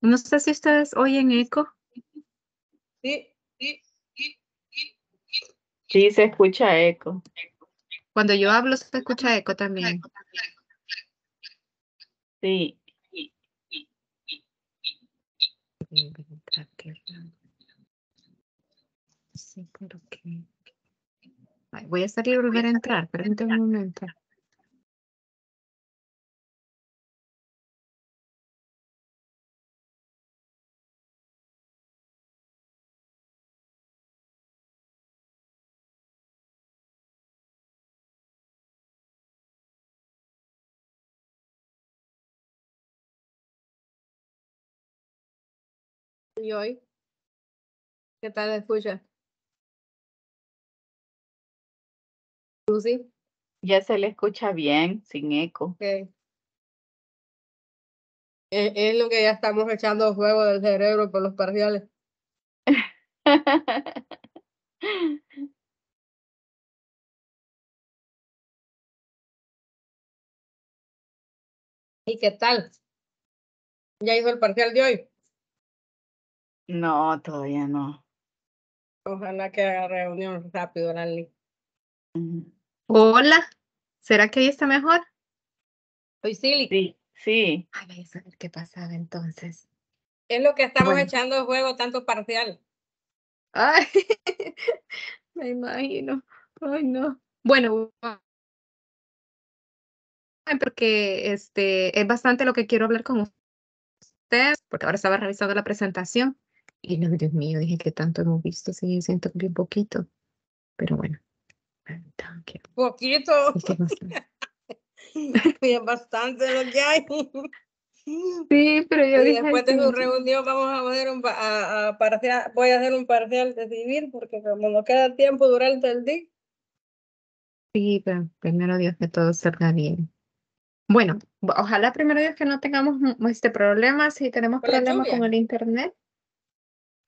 No sé si ustedes oyen eco. Sí, Sí, se escucha eco. Cuando yo hablo se escucha eco también. Sí. Sí, pero que... Ay, voy a salir y volver a entrar, permítame un momento. y hoy, ¿qué tal escucha? Lucy, Ya se le escucha bien, sin eco. que es lo que ya estamos echando fuego del cerebro por los parciales. ¿Y qué tal? ¿Ya hizo el parcial de hoy? No, todavía no. Ojalá que haga reunión rápido, Lali. Ujú. Hola, ¿será que ahí está mejor? Hoy sí, Sí, sí. Ay, vaya a saber qué pasaba entonces. es lo que estamos Bueno, echando fuego, tanto parcial. ay, me imagino. Ay, no. Bueno, porque es bastante lo que quiero hablar con ustedes, porque ahora estaba revisando la presentación y no, Dios mío, dije que tanto hemos visto, sí, siento que bien poquito, pero bueno, tranquilo. Poquito, ¿Y qué más? es bastante lo que hay. Sí, pero yo Y dije, ay, después de su sí, reunión vamos a hacer parcial, voy a hacer un parcial de civil, porque como no queda tiempo durante el día. sí, pero primero Dios que todo salga bien. Bueno, ojalá primero Dios que no tengamos problemas, si tenemos Con la problemas con lluvia. el internet.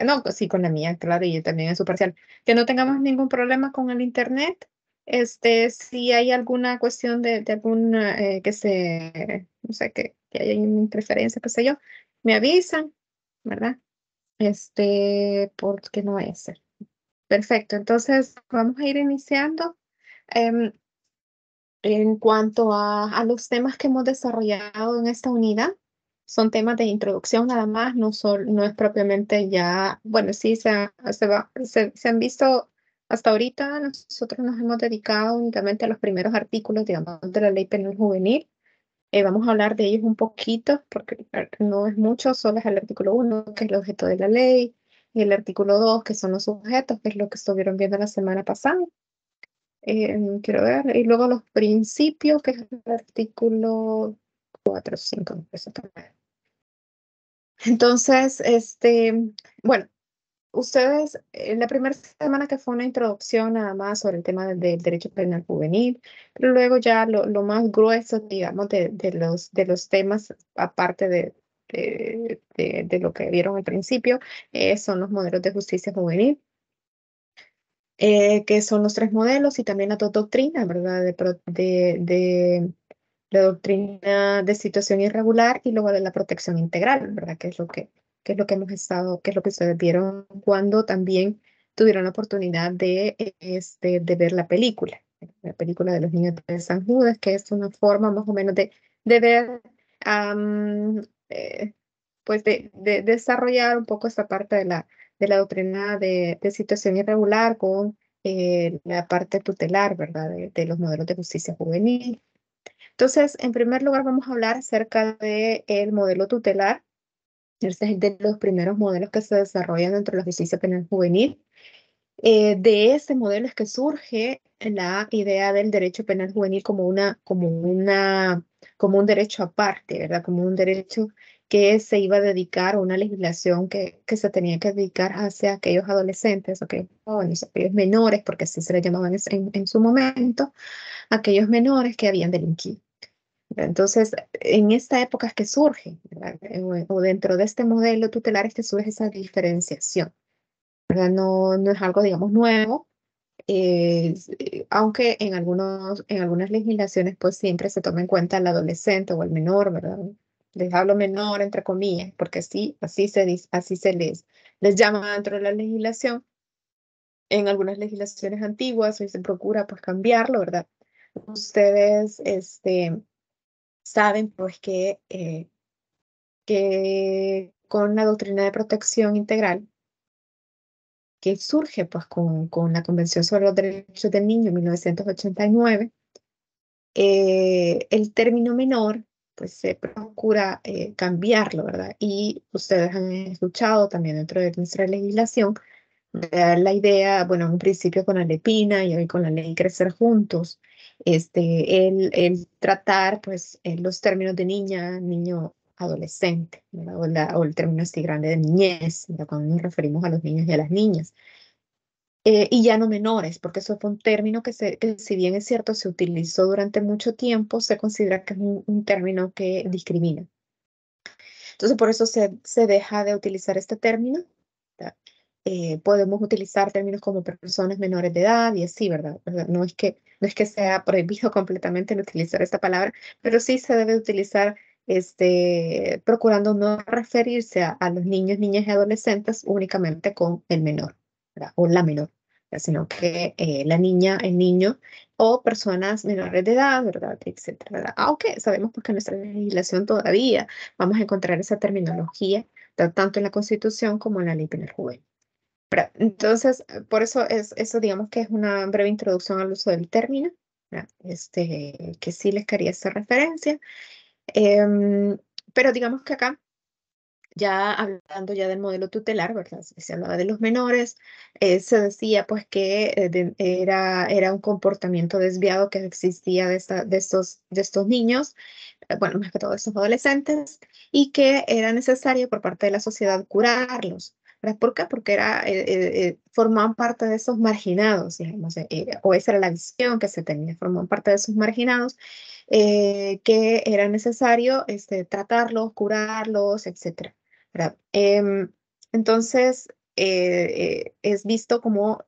No, pues sí, con la mía, claro, y yo también en su parcial. Que no tengamos ningún problema con el internet. Si hay alguna cuestión de alguna no sé, que haya una interferencia, qué sé yo, me avisan, ¿verdad? Porque no vaya a ser. Perfecto, entonces vamos a ir iniciando. Em, en cuanto a los temas que hemos desarrollado en esta unidad, son temas de introducción nada más, no es propiamente ya, bueno, sí se han visto hasta ahorita, nosotros nos hemos dedicado únicamente a los primeros artículos, digamos, de la Ley Penal Juvenil. Vamos a hablar de ellos un poquito, porque no es mucho, solo es el artículo 1, que es el objeto de la ley, y el artículo 2, que son los sujetos, que es lo que estuvieron viendo la semana pasada. Quiero ver, y luego los principios, que es el artículo 4 5 eso también. Entonces, bueno, ustedes, en la primera semana que fue una introducción nada más sobre el tema del derecho penal juvenil, pero luego ya lo más grueso, digamos, de los temas, aparte de lo que vieron al principio, son los modelos de justicia juvenil. Que son los tres modelos y también las dos doctrinas, ¿verdad? De la doctrina de situación irregular y luego de la protección integral, ¿verdad? Que es lo que hemos estado, que es lo que ustedes vieron cuando también tuvieron la oportunidad de ver la película de los niños de San Judas, que es una forma más o menos de ver, am, eh, pues de desarrollar un poco esta parte de la doctrina de situación irregular con la parte tutelar, ¿verdad? De los modelos de justicia juvenil. Entonces, en primer lugar, vamos a hablar acerca del modelo tutelar. Este es de los primeros modelos que se desarrollan dentro de la justicia penal juvenil. De ese modelo es que surge la idea del derecho penal juvenil como un derecho aparte, ¿verdad? Como un derecho que se iba a dedicar a una legislación que se tenía que dedicar hacia aquellos adolescentes, aquellos jóvenes, aquellos menores, porque así se les llamaban en su momento, aquellos menores que habían delinquido. Entonces, en esta época es que surge, ¿verdad? O dentro de este modelo tutelar es que surge esa diferenciación, ¿verdad? No es algo, digamos, nuevo, aunque en algunas legislaciones pues siempre se toma en cuenta el adolescente o el menor, ¿verdad? les hablo menor entre comillas, porque así les llama dentro de la legislación. En algunas legislaciones antiguas hoy se procura pues cambiarlo, ¿verdad? Ustedes saben pues que con la doctrina de protección integral que surge pues con la Convención sobre los Derechos del Niño en 1989, el término menor pues se procura cambiarlo, ¿verdad? Y ustedes han escuchado también dentro de nuestra legislación la idea, bueno, en un principio con la ley Pina y hoy con la ley Crecer Juntos, el tratar pues los términos de niña, niño, adolescente, ¿verdad? O el término así grande de niñez, ¿verdad? Cuando nos referimos a los niños y a las niñas. Y ya no menores, porque eso fue un término que si bien es cierto se utilizó durante mucho tiempo, se considera que es un término que discrimina. Entonces, por eso se deja de utilizar este término, ¿verdad? Podemos utilizar términos como personas menores de edad y así, ¿verdad? ¿Verdad? No es que sea prohibido completamente el utilizar esta palabra, pero sí se debe utilizar procurando no referirse a los niños, niñas y adolescentes únicamente con el menor, ¿verdad? O la menor, ¿verdad? Sino que la niña, el niño o personas menores de edad, ¿verdad? Etcétera, ¿verdad? Aunque sabemos pues, que nuestra legislación todavía vamos a encontrar esa terminología tanto en la Constitución como en la Ley Penal Juvenil. Entonces, por eso eso digamos que es una breve introducción al uso del término, ¿verdad? Que sí les quería hacer referencia. Em, pero digamos que acá, ya hablando ya del modelo tutelar, ¿verdad? Se hablaba de los menores, se decía pues que era un comportamiento desviado que existía de estos niños, bueno, más que todo de estos adolescentes, y que era necesario por parte de la sociedad curarlos. ¿Verdad? ¿Por qué? Porque formaban parte de esos marginados, digamos, o esa era la visión que se tenía, formaban parte de esos marginados, que era necesario tratarlos, curarlos, etcétera. ¿Verdad? Entonces, es visto como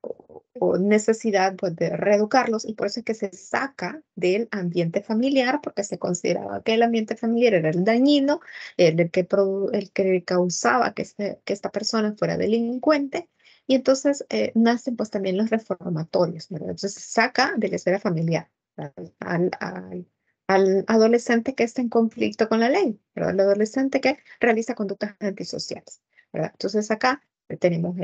o necesidad pues, de reeducarlos y por eso es que se saca del ambiente familiar porque se consideraba que el ambiente familiar era el dañino, el que causaba que esta persona fuera delincuente y entonces nacen pues también los reformatorios, ¿verdad? Entonces se saca de la esfera familiar ¿verdad? al adolescente que está en conflicto con la ley, ¿verdad? El adolescente que realiza conductas antisociales, ¿verdad? Entonces acá tenemos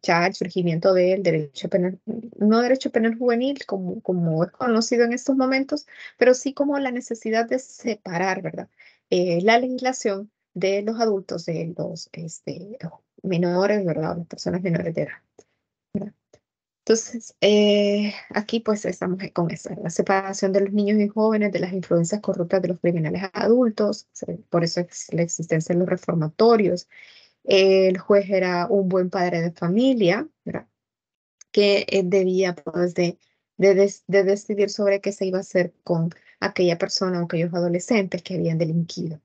ya el surgimiento del derecho penal, no derecho penal juvenil como es conocido en estos momentos, pero sí como la necesidad de separar, ¿verdad? La legislación de los adultos de los menores, ¿verdad? Las personas menores de edad. ¿Verdad? Entonces, aquí pues estamos con esa, la separación de los niños y jóvenes de las influencias corruptas de los criminales adultos, por eso es la existencia de los reformatorios. El juez era un buen padre de familia, ¿verdad? Que debía pues de decidir sobre qué se iba a hacer con aquella persona o aquellos adolescentes que habían delinquido.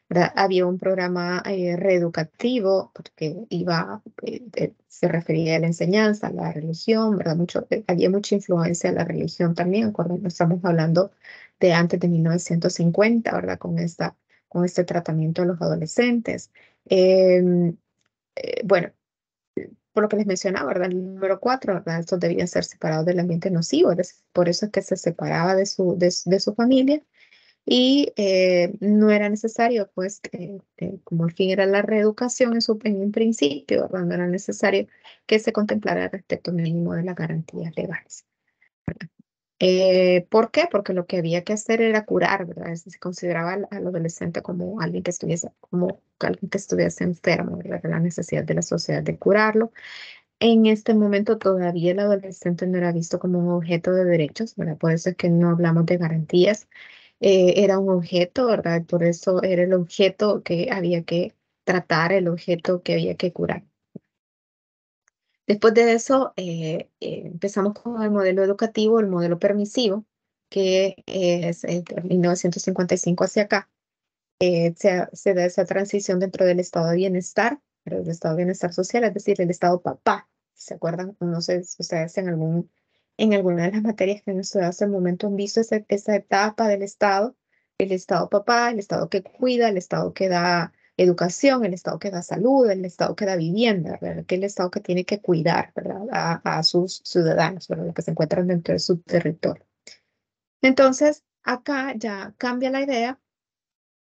¿Verdad? Había un programa reeducativo porque se refería a la enseñanza, a la religión, ¿verdad? Había mucha influencia de la religión también, estamos hablando de antes de 1950, ¿verdad? Con este tratamiento de los adolescentes. Bueno, por lo que les mencionaba, ¿verdad? El número 4, ¿verdad? Estos debían ser separados del ambiente nocivo, por eso es que se separaba de su familia y no era necesario, pues, como el fin era la reeducación en un principio, ¿verdad? No era necesario que se contemplara el respeto mínimo de las garantías legales. ¿Por qué? Porque lo que había que hacer era curar, ¿verdad? Se consideraba al adolescente como alguien que estuviese enfermo, ¿verdad? La necesidad de la sociedad de curarlo. En este momento todavía el adolescente no era visto como un objeto de derechos, ¿verdad? Por eso es que no hablamos de garantías. Era un objeto, ¿verdad? Por eso era el objeto que había que tratar, el objeto que había que curar. Después de eso, empezamos con el modelo educativo, el modelo permisivo, que es de 1955 hacia acá. Se da esa transición dentro del estado de bienestar, pero el estado de bienestar social, es decir, el estado papá. ¿Se acuerdan? No sé si ustedes en alguna de las materias que han estudiado hasta el momento han visto esa etapa del estado, el Estado papá, el Estado que cuida, el Estado que da educación, el Estado que da salud, el Estado que da vivienda, ¿verdad? Que el Estado que tiene que cuidar, ¿verdad? A sus ciudadanos, ¿verdad? Los que se encuentran dentro de su territorio. Entonces, acá ya cambia la idea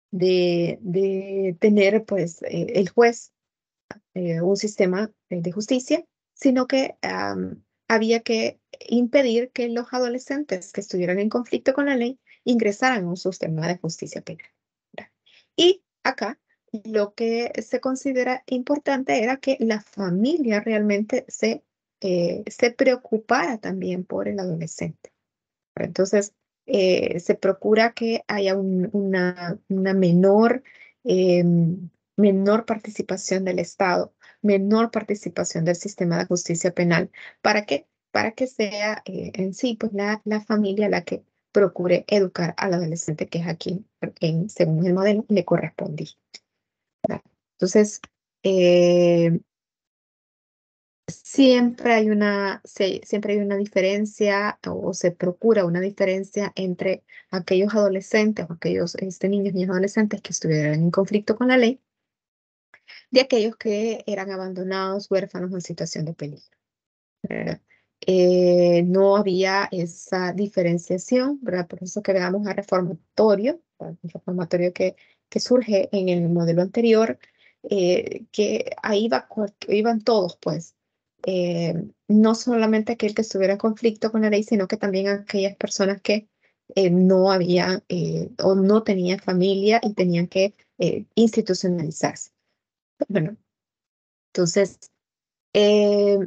de tener, pues, el juez un sistema de justicia, sino que había que impedir que los adolescentes que estuvieran en conflicto con la ley ingresaran a un sistema de justicia penal. ¿Verdad? Y acá lo que se considera importante era que la familia realmente se preocupara también por el adolescente. Entonces, se procura que haya una menor participación del Estado, menor participación del sistema de justicia penal. ¿Para qué? Para que sea en sí pues, la familia la que procure educar al adolescente, que es a quien, según el modelo, le correspondía. ¿Verdad? Entonces, siempre hay una diferencia o se procura una diferencia entre aquellos adolescentes o aquellos niños y adolescentes que estuvieran en conflicto con la ley de aquellos que eran abandonados, huérfanos o en situación de peligro. ¿Verdad? No había esa diferenciación, ¿verdad? Por eso que veamos a reformatorio, ¿verdad? El reformatorio que surge en el modelo anterior, que ahí iban todos, pues. No solamente aquel que estuviera en conflicto con la ley, sino que también aquellas personas que no había o no tenían familia y tenían que institucionalizarse. Bueno, entonces, eh,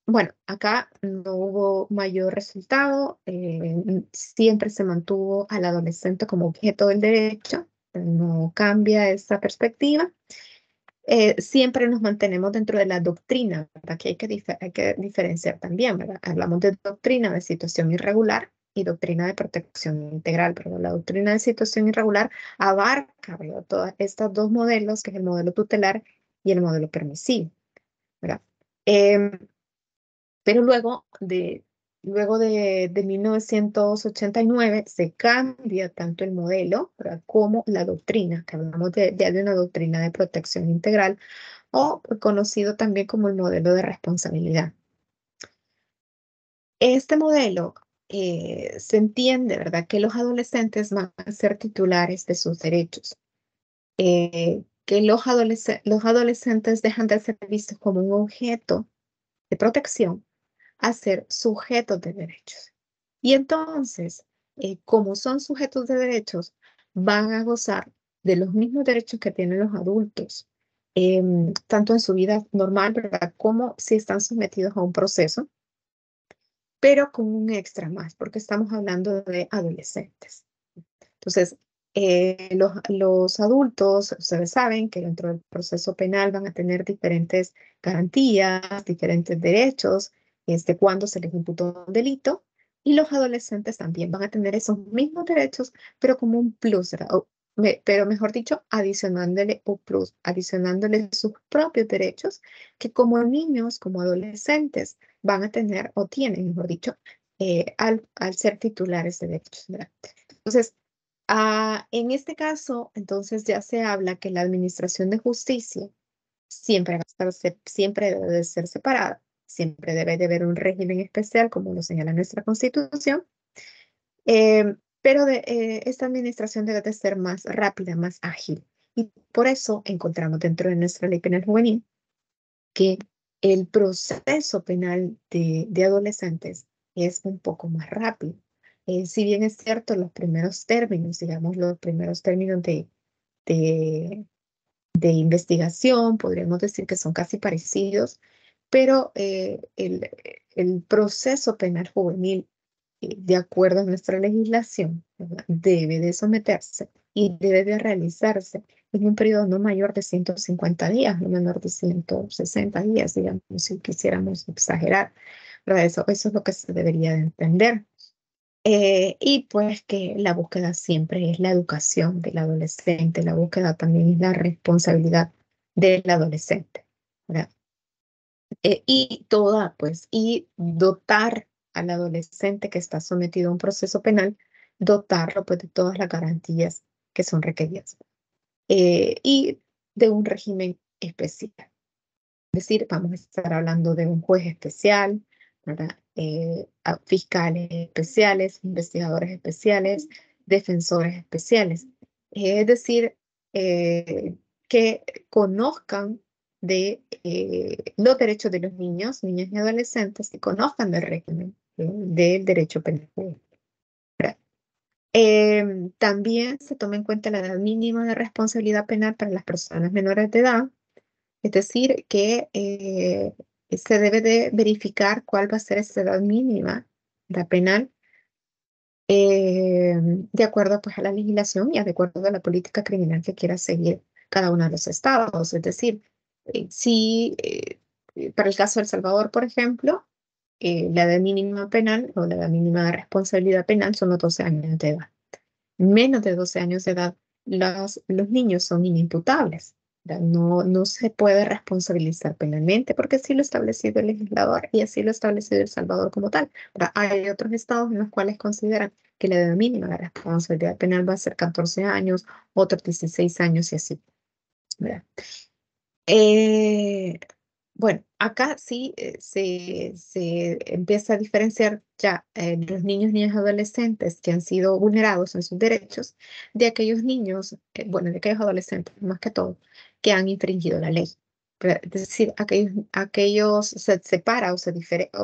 bueno, acá no hubo mayor resultado, siempre se mantuvo al adolescente como objeto del derecho, no cambia esa perspectiva. Siempre nos mantenemos dentro de la doctrina, ¿verdad? Que hay que diferenciar también, ¿verdad? Hablamos de doctrina de situación irregular y doctrina de protección integral, pero la doctrina de situación irregular abarca, ¿verdad? Todos estos dos modelos, que es el modelo tutelar y el modelo permisivo, ¿verdad? Em, pero luego de 1989 se cambia tanto el modelo, ¿verdad? Como la doctrina, que hablamos ya de una doctrina de protección integral, o conocido también como el modelo de responsabilidad. Este modelo se entiende, ¿verdad?, que los adolescentes van a ser titulares de sus derechos, que los adolescentes dejan de ser vistos como un objeto de protección a ser sujetos de derechos. Y entonces, como son sujetos de derechos, van a gozar de los mismos derechos que tienen los adultos, tanto en su vida normal, ¿verdad?, como si están sometidos a un proceso, pero con un extra más, porque estamos hablando de adolescentes. Entonces, los adultos, ustedes saben que dentro del proceso penal van a tener diferentes garantías, diferentes derechos, cuando se les imputó un delito, y los adolescentes también van a tener esos mismos derechos, pero como un plus, ¿verdad? Pero mejor dicho, adicionándole sus propios derechos, que como niños, como adolescentes, van a tener o tienen, mejor dicho, al ser titulares de derechos, ¿verdad? Entonces, en este caso, entonces ya se habla que la administración de justicia siempre debe de ser separada, siempre debe de haber un régimen especial, como lo señala nuestra Constitución, pero esta administración debe de ser más rápida, más ágil. Y por eso encontramos dentro de nuestra ley penal juvenil que el proceso penal de adolescentes es un poco más rápido. Si bien es cierto, los primeros términos, digamos, los primeros términos de, de investigación, podríamos decir que son casi parecidos, pero el proceso penal juvenil, de acuerdo a nuestra legislación, ¿verdad?, debe de someterse y debe de realizarse en un periodo no mayor de 150 días, no menor de 160 días, digamos, si quisiéramos exagerar, ¿verdad? Eso es lo que se debería de entender. Y pues que la búsqueda siempre es la educación del adolescente, la búsqueda también es la responsabilidad del adolescente, ¿verdad? Y dotar al adolescente que está sometido a un proceso penal, dotarlo pues de todas las garantías que son requeridas. Y de un régimen especial. Es decir, vamos a estar hablando de un juez especial, ¿verdad? Fiscales especiales, investigadores especiales, defensores especiales. Es decir, que conozcan de los derechos de los niños, niñas y adolescentes, que conozcan del régimen del derecho penal. También se toma en cuenta la edad mínima de responsabilidad penal para las personas menores de edad, es decir, que se debe de verificar cuál va a ser esa edad mínima, la penal, de acuerdo pues, a la legislación y de acuerdo a la política criminal que quiera seguir cada uno de los estados. Es decir, si para el caso de El Salvador, por ejemplo, la edad mínima penal o la edad mínima de responsabilidad penal son los 12 años de edad. Menos de 12 años de edad, los niños son inimputables. ¿Verdad? No se puede responsabilizar penalmente porque así lo ha establecido el legislador y así lo ha establecido El Salvador como tal. ¿Verdad? Hay otros estados en los cuales consideran que la edad mínima de responsabilidad penal va a ser 14 años, otros 16 años y así. ¿Verdad? Bueno, acá sí se empieza a diferenciar ya los niños, niñas y adolescentes que han sido vulnerados en sus derechos de aquellos niños, bueno, de aquellos adolescentes más que todo, que han infringido la ley. Es decir, aquellos se separa o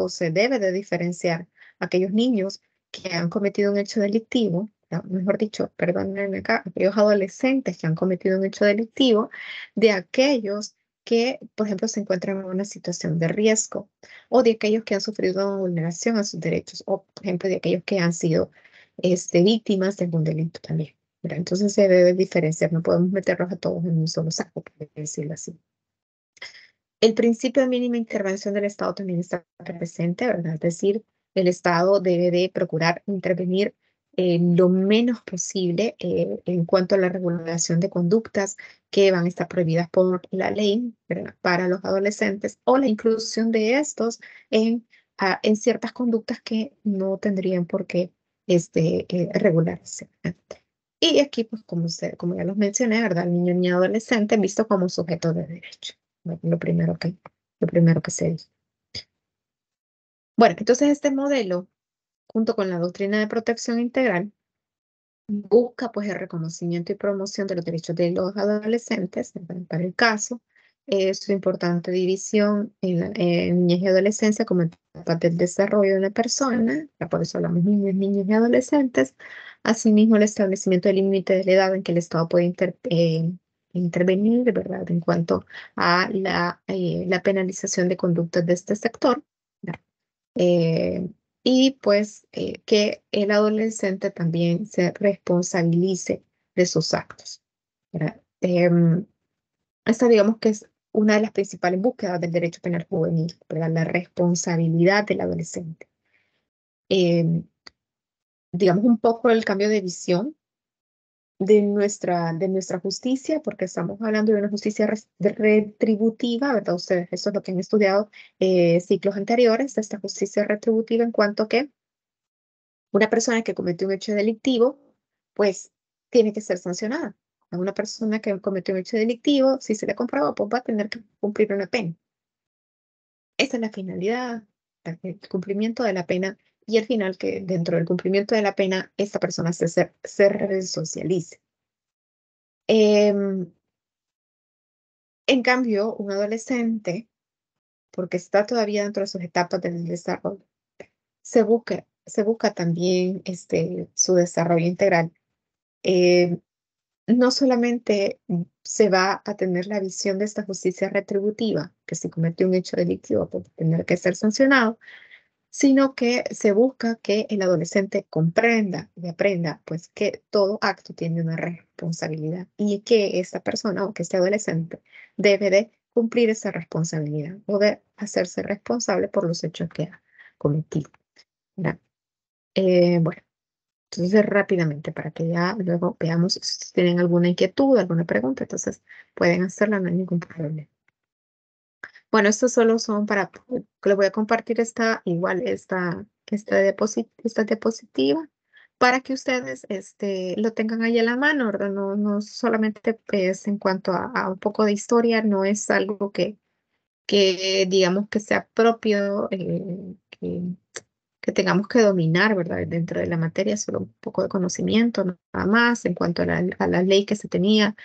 se debe de diferenciar aquellos niños que han cometido un hecho delictivo, mejor dicho, perdónenme acá, aquellos adolescentes que han cometido un hecho delictivo de aquellos que, por ejemplo, se encuentran en una situación de riesgo, o de aquellos que han sufrido una vulneración a sus derechos, o, por ejemplo, de aquellos que han sido víctimas de algún delito también. ¿Verdad? Entonces se debe diferenciar, no podemos meterlos a todos en un solo saco, por decirlo así. El principio de mínima intervención del Estado también está presente, ¿verdad? Es decir, el Estado debe de procurar intervenir lo menos posible en cuanto a la regulación de conductas que van a estar prohibidas por la ley, ¿verdad? Para los adolescentes o la inclusión de estos en ciertas conductas que no tendrían por qué regularse. ¿Verdad? Y aquí, pues, como ya los mencioné, ¿verdad? El niño y adolescente visto como sujeto de derecho. Lo primero que se dice. Bueno, entonces este modelo, junto con la doctrina de protección integral, busca pues el reconocimiento y promoción de los derechos de los adolescentes, ¿verdad? Para el caso, su importante división en niñez y adolescencia como etapa del desarrollo de una persona, por eso hablamos niños, niñas y adolescentes, asimismo el establecimiento del límite de la edad en que el Estado puede intervenir, ¿verdad? En cuanto a la penalización de conductas de este sector, ¿verdad? Y pues que el adolescente también se responsabilice de sus actos, ¿verdad? Esta digamos que es una de las principales búsquedas del derecho penal juvenil, ¿verdad? La responsabilidad del adolescente. Digamos un poco el cambio de visión de nuestra justicia, porque estamos hablando de una justicia retributiva, ¿verdad? Ustedes, eso es lo que han estudiado ciclos anteriores, de esta justicia retributiva en cuanto que una persona que cometió un hecho delictivo, pues tiene que ser sancionada. A una persona que cometió un hecho delictivo, si se le comprueba, pues va a tener que cumplir una pena. Esa es la finalidad, el cumplimiento de la pena y al final que dentro del cumplimiento de la pena, esta persona se resocialice. En cambio, un adolescente, porque está todavía dentro de sus etapas del desarrollo, se busca también su desarrollo integral. No solamente se va a tener la visión de esta justicia retributiva, que si comete un hecho delictivo puede tener que ser sancionado, sino que se busca que el adolescente comprenda y aprenda pues que todo acto tiene una responsabilidad y que esta persona o que este adolescente debe de cumplir esa responsabilidad o de hacerse responsable por los hechos que ha cometido. ¿Verdad? Bueno, entonces rápidamente para que ya luego veamos si tienen alguna inquietud, alguna pregunta, entonces pueden hacerla, no hay ningún problema. Bueno, estos solo son que les voy a compartir esta diapositiva para que ustedes lo tengan ahí a la mano, ¿verdad? No, no solamente es en cuanto a un poco de historia, no es algo que digamos que sea propio, que tengamos que dominar, ¿verdad? Dentro de la materia, solo un poco de conocimiento, nada más, en cuanto a la ley que se tenía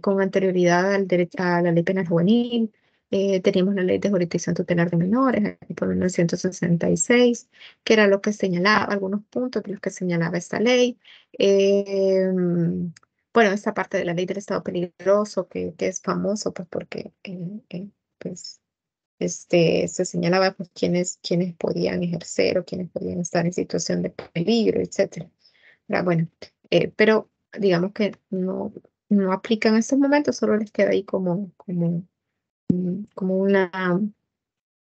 con anterioridad a la ley penal juvenil. Teníamos la ley de jurisdicción tutelar de menores por 1966, que era lo que señalaba, algunos puntos de los que señalaba esta ley. Bueno, esta parte de la ley del estado peligroso, que es famoso, pues porque pues, se señalaba pues, quiénes podían ejercer o quiénes podían estar en situación de peligro, etcétera. Bueno, pero digamos que no aplican en estos momentos, solo les queda ahí como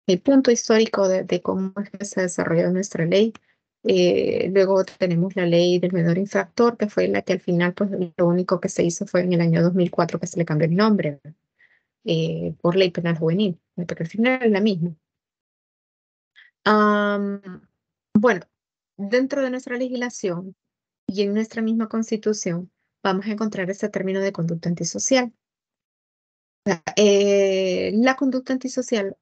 el punto histórico de cómo es que se desarrolló nuestra ley. Luego tenemos la ley del menor infractor, que fue la que al final, pues lo único que se hizo fue en el año 2004 que se le cambió el nombre, por ley penal juvenil, pero al final es la misma. Am, bueno, dentro de nuestra legislación y en nuestra misma constitución vamos a encontrar este término de conducta antisocial. La conducta antisocial,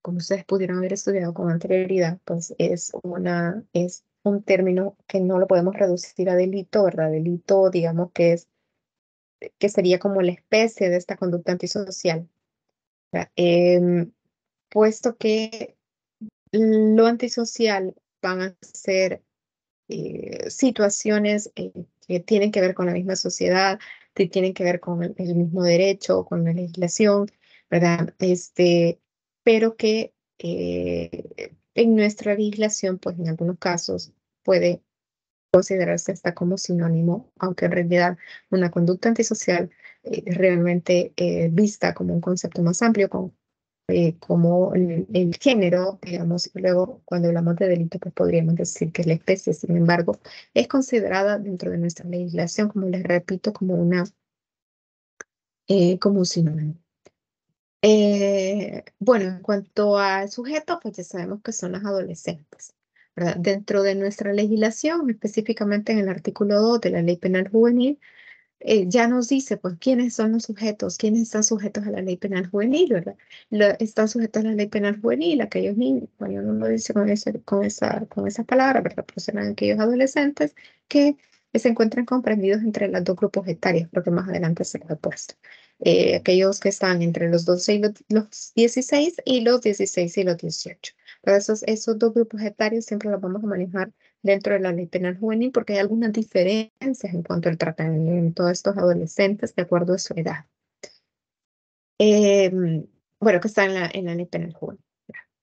como ustedes pudieron haber estudiado con anterioridad, pues es un término que no lo podemos reducir a delito, ¿verdad? Delito, digamos que sería como la especie de esta conducta antisocial, ¿verdad? Puesto que lo antisocial van a ser situaciones que tienen que ver con la misma sociedad, que tienen que ver con el mismo derecho, con la legislación, ¿verdad? Pero que en nuestra legislación, pues en algunos casos puede considerarse hasta como sinónimo, aunque en realidad una conducta antisocial realmente vista como un concepto más amplio, como el género, digamos, y luego cuando hablamos de delito, pues podríamos decir que es la especie, sin embargo, es considerada dentro de nuestra legislación, como les repito, como un sinónimo. Bueno, en cuanto al sujeto, pues ya sabemos que son las adolescentes, ¿verdad? Dentro de nuestra legislación, específicamente en el artículo 2 de la Ley Penal Juvenil, ya nos dice, pues, quiénes son los sujetos, quiénes están sujetos a la ley penal juvenil, ¿verdad? Están sujetos a la ley penal juvenil, aquellos niños, bueno, no lo dice con esa palabra, ¿verdad? Pero serán aquellos adolescentes que se encuentran comprendidos entre los dos grupos etarios, porque más adelante se lo he puesto. Aquellos que están entre los 12 y los 16 y los 16 y los 18. Pero esos dos grupos etarios siempre los vamos a manejar dentro de la ley penal juvenil porque hay algunas diferencias en cuanto al tratamiento de estos adolescentes de acuerdo a su edad. Bueno, que está en la ley penal juvenil.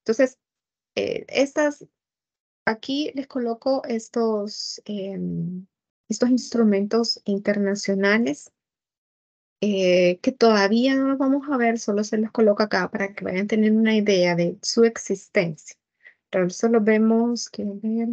Entonces, aquí les coloco estos instrumentos internacionales que todavía no los vamos a ver, solo se los coloco acá para que vayan teniendo una idea de su existencia. Pero eso lo vemos, quiero ver.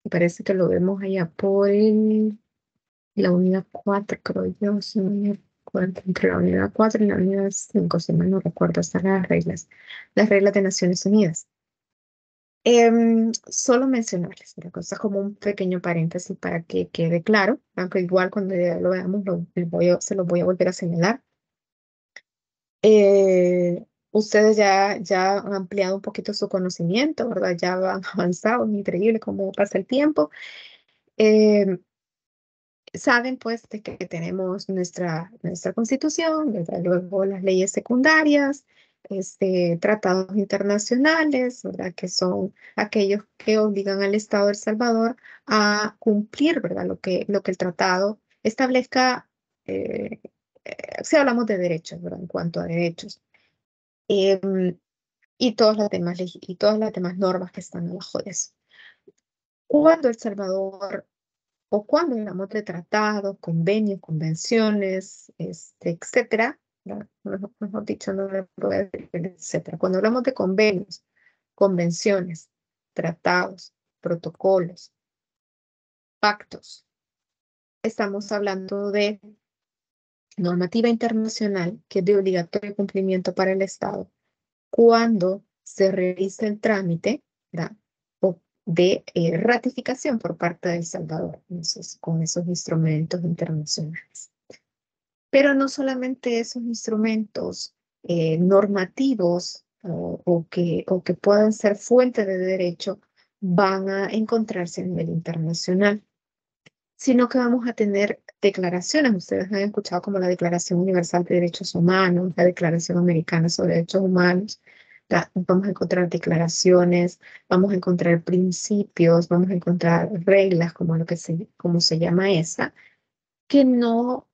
Me parece que lo vemos allá por la unidad 4, creo yo, si no me acuerdo, entre la unidad 4 y la unidad 5, si mal no recuerdo, están las reglas de Naciones Unidas. Solo mencionarles una cosa como un pequeño paréntesis para que quede claro, aunque igual cuando ya lo veamos se los voy a volver a señalar. Ustedes ya han ampliado un poquito su conocimiento, ¿verdad? Ya han avanzado, es increíble cómo pasa el tiempo. Em, Saben pues de que tenemos nuestra constitución, ¿verdad? Luego las leyes secundarias, tratados internacionales, ¿verdad? Que son aquellos que obligan al Estado de El Salvador a cumplir, ¿verdad? Lo que el tratado establezca, si hablamos de derechos, ¿verdad? En cuanto a derechos. Em, y todas las demás normas que están abajo de eso. Cuando El Salvador o cuando hablamos de tratados, convenios, convenciones, etcétera, ¿verdad? Mejor dicho, no le voy a decir etcétera. Cuando hablamos de convenios, convenciones, tratados, protocolos, pactos, estamos hablando de normativa internacional que es de obligatorio cumplimiento para el Estado cuando se realiza el trámite, ¿verdad?, de ratificación por parte de El Salvador con esos instrumentos internacionales. Pero no solamente esos instrumentos normativos o que puedan ser fuente de derecho van a encontrarse a nivel internacional, sino que vamos a tener declaraciones. Ustedes han escuchado como la Declaración Universal de Derechos Humanos, la Declaración Americana sobre Derechos Humanos. Vamos a encontrar declaraciones, vamos a encontrar principios, vamos a encontrar reglas, como se llama esa, que no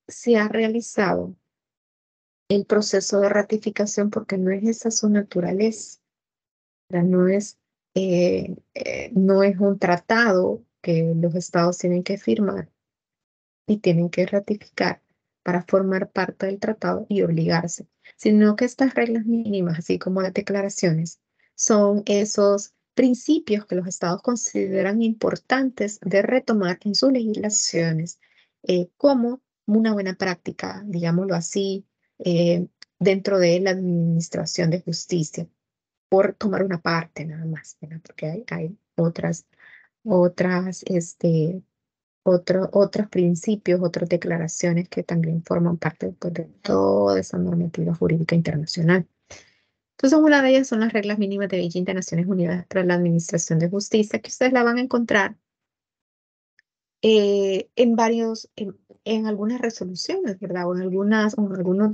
se ha realizado el proceso de ratificación porque no es esa su naturaleza. No es, no es un tratado que los estados tienen que firmar y tienen que ratificar para formar parte del tratado y obligarse, sino que estas reglas mínimas, así como las declaraciones, son esos principios que los estados consideran importantes de retomar en sus legislaciones como una buena práctica, digámoslo así, dentro de la administración de justicia, por tomar una parte nada más, ¿verdad? Porque hay otros principios, otras declaraciones que también forman parte, pues, de toda esa normativa jurídica internacional. Entonces, una de ellas son las reglas mínimas de Beijing de Naciones Unidas para la Administración de Justicia, que ustedes la van a encontrar en algunas resoluciones, ¿verdad? O en algunos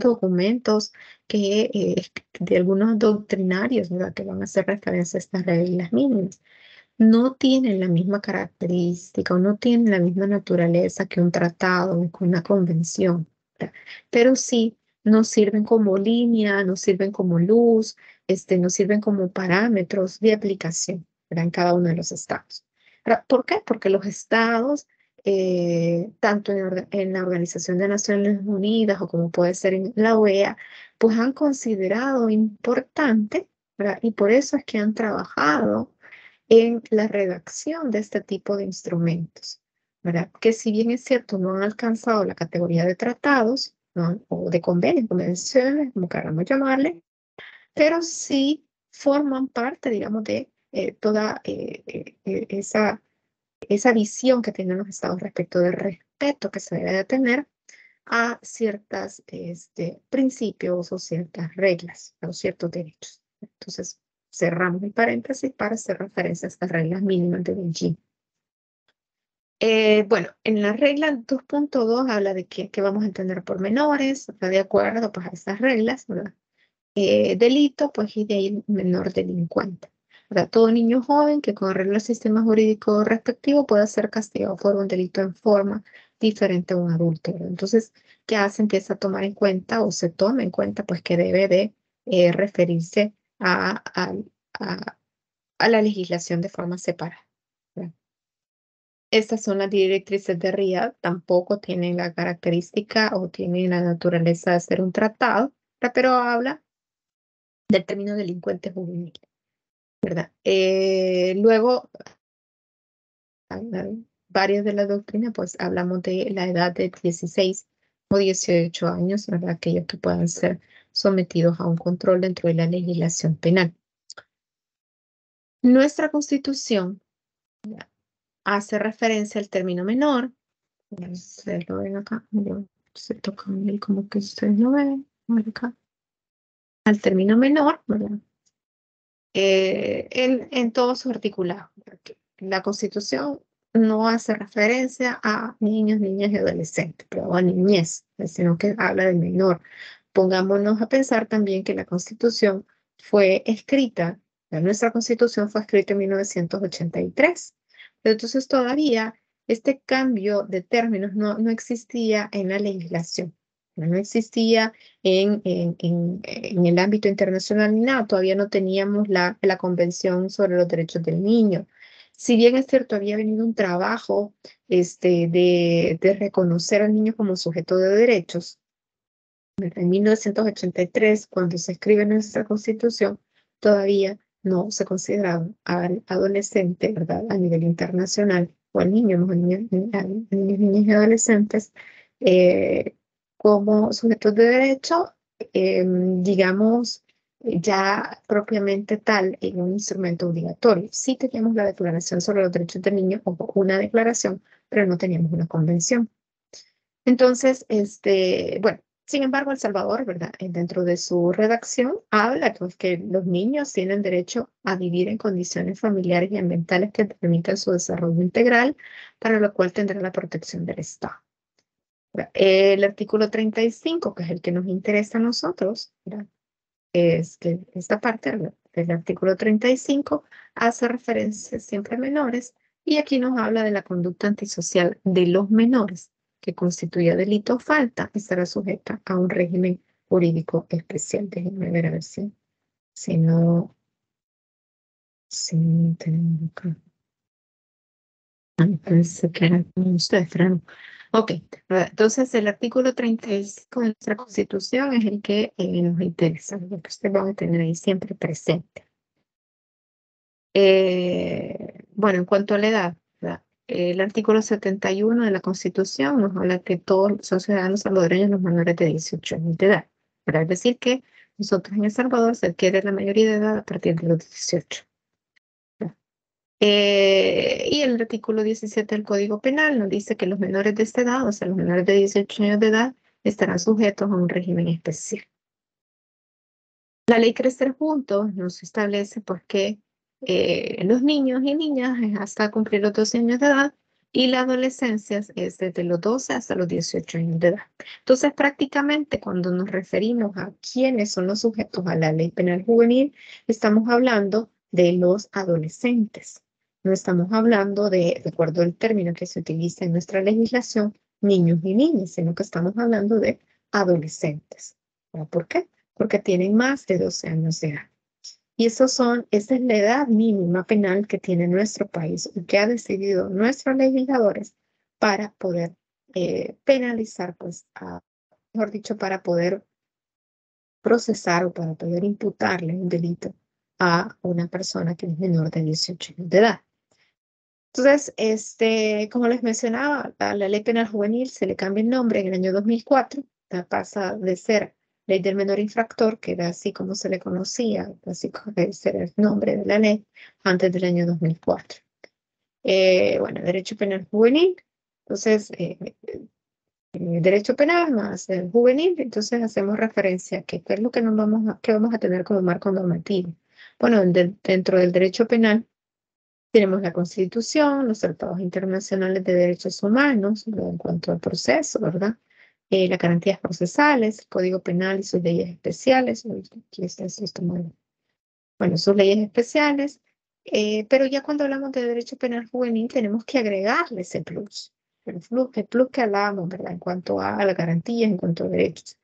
documentos de algunos doctrinarios, ¿verdad?, que van a hacer referencia a estas reglas mínimas. No tienen la misma característica o no tienen la misma naturaleza que un tratado o que una convención, ¿verdad? Pero sí nos sirven como línea, nos sirven como luz, nos sirven como parámetros de aplicación, ¿verdad?, en cada uno de los estados. Ahora, ¿por qué? Porque los estados, tanto en la Organización de Naciones Unidas o como puede ser en la OEA, pues han considerado importante, ¿verdad? Y por eso es que han trabajado en la redacción de este tipo de instrumentos, ¿verdad? Que si bien es cierto, no han alcanzado la categoría de tratados, ¿no?, o de convenios, convenciones, como queramos llamarle, pero sí forman parte, digamos, de toda esa visión que tienen los estados respecto del respeto que se debe de tener a ciertos principios o ciertas reglas o ciertos derechos. Entonces, cerramos el paréntesis para hacer referencia a estas reglas mínimas de Beijing. Bueno, en la regla 2.2 habla de que vamos a entender por menores, está de acuerdo pues a estas reglas, ¿verdad? Delito, pues, y de ahí menor delincuente, ¿verdad? Todo niño joven que con arreglo al sistema jurídico respectivo pueda ser castigado por un delito en forma diferente a un adulto, ¿verdad? Entonces, ya se empieza a tomar en cuenta o se toma en cuenta pues que debe de referirse a la legislación de forma separada, ¿verdad? Estas son las directrices de RIA, tampoco tienen la característica o tienen la naturaleza de ser un tratado, ¿verdad?, pero habla del término delincuente juvenil, ¿verdad? Luego, varias de las doctrinas, pues hablamos de la edad de 16 o 18 años, ¿verdad? Aquellos que puedan ser sometidos a un control dentro de la legislación penal. Nuestra Constitución hace referencia al término menor. Ustedes lo ven acá. Yo estoy tocando ahí como que ustedes lo ven. Acá. Al término menor, ¿verdad? En todo su articulado. La Constitución no hace referencia a niños, niñas y adolescentes, pero a niñez, sino que habla del menor. Pongámonos a pensar también que la Constitución fue escrita, nuestra Constitución fue escrita en 1983. Pero entonces todavía este cambio de términos no existía en la legislación. No existía en el ámbito internacional ni nada, todavía no teníamos la Convención sobre los Derechos del Niño. Si bien es cierto, había venido un trabajo de reconocer al niño como sujeto de derechos, en 1983, cuando se escribe nuestra Constitución, todavía no se consideraba al adolescente, ¿verdad?, a nivel internacional, o al niño, a niños, niñas y adolescentes, como sujetos de derecho, digamos, ya propiamente tal en un instrumento obligatorio. Sí teníamos la Declaración sobre los Derechos del Niño, o una declaración, pero no teníamos una convención. Entonces, bueno, sin embargo, El Salvador, ¿verdad? Dentro de su redacción habla pues, que los niños tienen derecho a vivir en condiciones familiares y ambientales que permitan su desarrollo integral, para lo cual tendrá la protección del Estado. El artículo 35, que es el que nos interesa a nosotros, ¿verdad? Es que esta parte del artículo 35 hace referencia siempre a menores, y aquí nos habla de la conducta antisocial de los menores que constituya delito o falta, estará sujeta a un régimen jurídico especial. Déjenme ver a ver si no tenemos acá. Pensé que era con ustedes, pero no. Ok, entonces el artículo 35 de nuestra Constitución es el que nos interesa, lo que ustedes van a tener ahí siempre presente. Bueno, en cuanto a la edad, ¿verdad? El artículo 71 de la Constitución nos habla que todos son ciudadanos salvadoreños los menores de 18 años de edad, ¿verdad? Es decir, que nosotros en El Salvador se adquiere la mayoría de edad a partir de los 18. Y el artículo 17 del Código Penal nos dice que los menores de esta edad, o sea, los menores de 18 años de edad, estarán sujetos a un régimen especial. La ley Crecer Juntos nos establece por qué los niños y niñas es hasta cumplir los 12 años de edad, y la adolescencia es desde los 12 hasta los 18 años de edad. Entonces, prácticamente cuando nos referimos a quiénes son los sujetos a la ley penal juvenil, estamos hablando de los adolescentes. No estamos hablando de acuerdo al término que se utiliza en nuestra legislación, niños y niñas, sino que estamos hablando de adolescentes. ¿Por qué? Porque tienen más de 12 años de edad. Y esa es la edad mínima penal que tiene nuestro país y que ha decidido nuestros legisladores para poder penalizar, pues, mejor dicho, para poder procesar o para poder imputarle un delito a una persona que es menor de 18 años de edad. Entonces, como les mencionaba, a la Ley Penal Juvenil se le cambia el nombre en el año 2004, pasa de ser Ley del Menor Infractor, que era así como se le conocía, así como ese era el nombre de la ley, antes del año 2004. Bueno, Derecho Penal Juvenil, entonces, Derecho Penal más el Juvenil, entonces hacemos referencia a qué es lo que que vamos a tener como marco normativo. Bueno, dentro del Derecho Penal, tenemos la Constitución, los tratados internacionales de derechos humanos, en cuanto al proceso, ¿verdad? Las garantías procesales, el Código Penal y sus leyes especiales. Aquí está esto mal. Bueno, sus leyes especiales. Pero ya cuando hablamos de derecho penal juvenil, tenemos que agregarle ese plus. El plus que hablamos, ¿verdad? En cuanto a las garantías, en cuanto a derechos.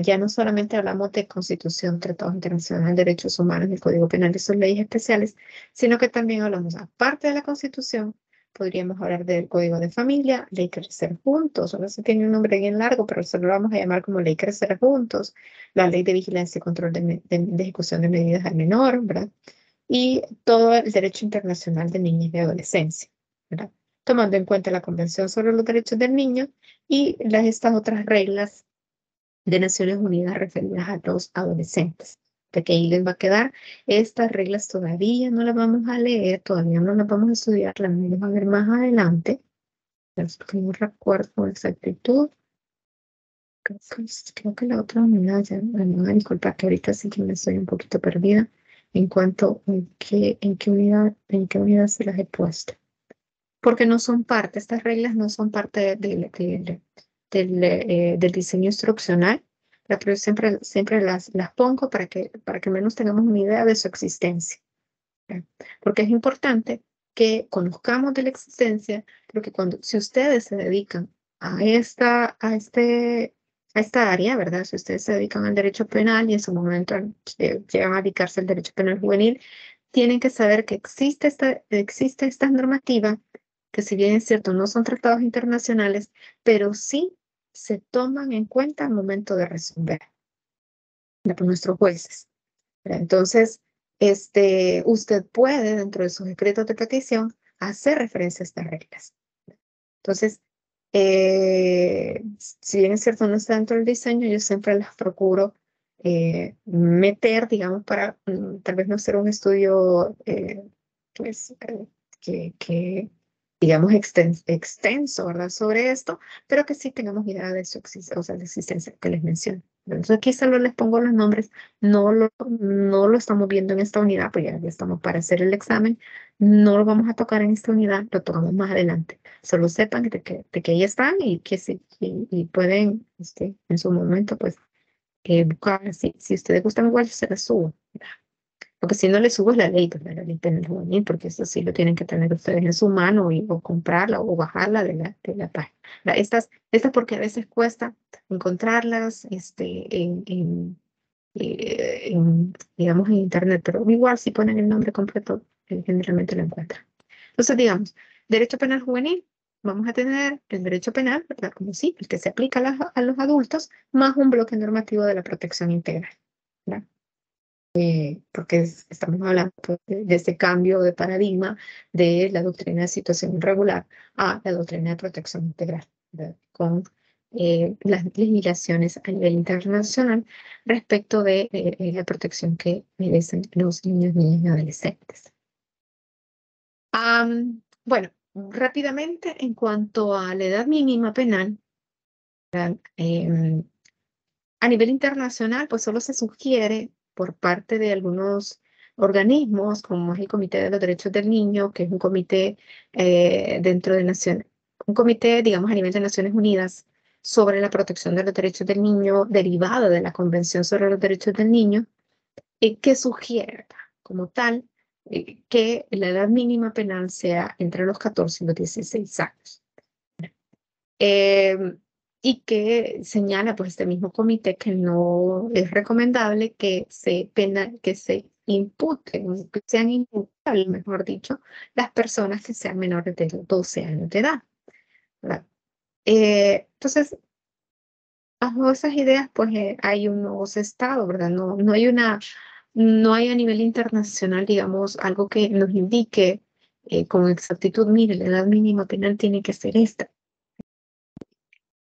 Ya no solamente hablamos de Constitución, Tratados Internacionales de Derechos Humanos, el Código Penal y sus leyes especiales, sino que también hablamos, aparte de la Constitución, podríamos hablar del Código de Familia, Ley Crecer Juntos, ahora sí tiene un nombre bien largo, pero se lo vamos a llamar como Ley Crecer Juntos, la Ley de Vigilancia y Control de Ejecución de Medidas al Menor, ¿verdad? Y todo el derecho internacional de niños y de adolescencia, ¿verdad? Tomando en cuenta la Convención sobre los Derechos del Niño y estas otras reglas de Naciones Unidas referidas a los adolescentes. Porque ahí les va a quedar estas reglas, todavía no las vamos a leer, todavía no las vamos a estudiar, las vamos a ver más adelante. Porque no recuerdo con exactitud. Creo que la otra unidad, ya, bueno, disculpa que ahorita sí que me estoy un poquito perdida en cuanto a en qué unidad se las he puesto. Porque no son parte, estas reglas no son parte del diseño instruccional, pero siempre las pongo para que menos tengamos una idea de su existencia. ¿Ok? Porque es importante que conozcamos de la existencia, porque si ustedes se dedican a esta área, ¿verdad? Si ustedes se dedican al derecho penal y en su momento llegan a dedicarse al derecho penal juvenil, tienen que saber que existe esta normativa, que si bien es cierto, no son tratados internacionales, pero sí se toman en cuenta al momento de resolver por nuestros jueces. ¿Verdad? Entonces, usted puede, dentro de sus escritos de petición, hacer referencia a estas reglas. Entonces, si bien es cierto, no está dentro del diseño, yo siempre las procuro meter, digamos, para tal vez no hacer un estudio pues, que digamos, extenso, ¿verdad? Sobre esto, pero que sí tengamos idea de su existencia, o sea, la existencia que les menciono. Entonces aquí solo les pongo los nombres, no lo estamos viendo en esta unidad, pues ya estamos para hacer el examen, no lo vamos a tocar en esta unidad, lo tocamos más adelante. Solo sepan de que ahí están y que sí, y pueden, en su momento, pues, buscar, si ustedes gustan igual, yo se las subo. Porque si no le subo es la ley, pues la ley penal juvenil, porque eso sí lo tienen que tener ustedes en su mano o comprarla o bajarla de la página. Estas porque a veces cuesta encontrarlas digamos, en internet, pero igual si ponen el nombre completo, generalmente lo encuentran. Entonces, digamos, derecho penal juvenil, vamos a tener el derecho penal, ¿verdad? Como sí, el que se aplica a los adultos, más un bloque normativo de la protección integral, ¿verdad? Porque estamos hablando pues, de ese cambio de paradigma de la doctrina de situación irregular a la doctrina de protección integral, ¿verdad? Con las legislaciones a nivel internacional respecto de la protección que merecen los niños, niñas y adolescentes. Bueno, rápidamente, en cuanto a la edad mínima penal, a nivel internacional, pues solo se sugiere por parte de algunos organismos, como es el Comité de los Derechos del Niño, que es un comité dentro de Naciones, un comité, digamos, a nivel de Naciones Unidas sobre la protección de los derechos del niño, derivada de la Convención sobre los Derechos del Niño, que sugiere como tal que la edad mínima penal sea entre los 14 y los 16 años. Eh, y que señala pues este mismo comité que no es recomendable que que se imputen, que sean imputables, mejor dicho, las personas que sean menores de 12 años de edad, ¿verdad? Entonces, bajo esas ideas, pues hay unos estados, ¿verdad? No hay a nivel internacional, digamos, algo que nos indique con exactitud, mire, la edad mínima penal tiene que ser esta,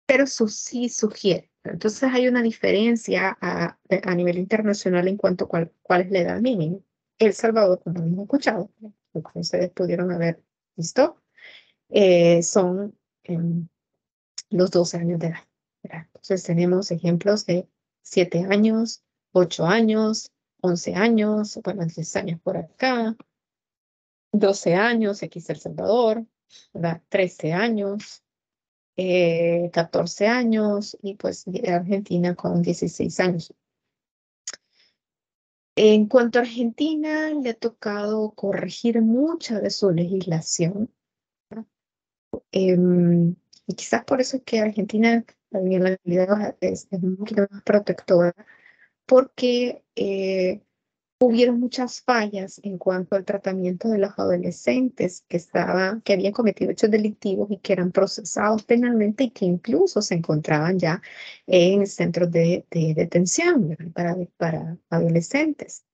pero eso sí sugiere. Entonces hay una diferencia a nivel internacional en cuanto a cuál es la edad mínima. El Salvador, como hemos escuchado, lo que ustedes pudieron haber visto, son los 12 años de edad, ¿verdad? Entonces tenemos ejemplos de 7 años, 8 años, 11 años, bueno, 10 años por acá, 12 años, aquí está El Salvador, ¿verdad? 13 años, 14 años y pues Argentina con 16 años. En cuanto a Argentina, le ha tocado corregir mucha de su legislación. Y quizás por eso es que Argentina en la realidad es un poquito más protectora, porque hubieron muchas fallas en cuanto al tratamiento de los adolescentes que habían cometido hechos delictivos y que eran procesados penalmente y que incluso se encontraban ya en centros de detención, ¿verdad? Para adolescentes.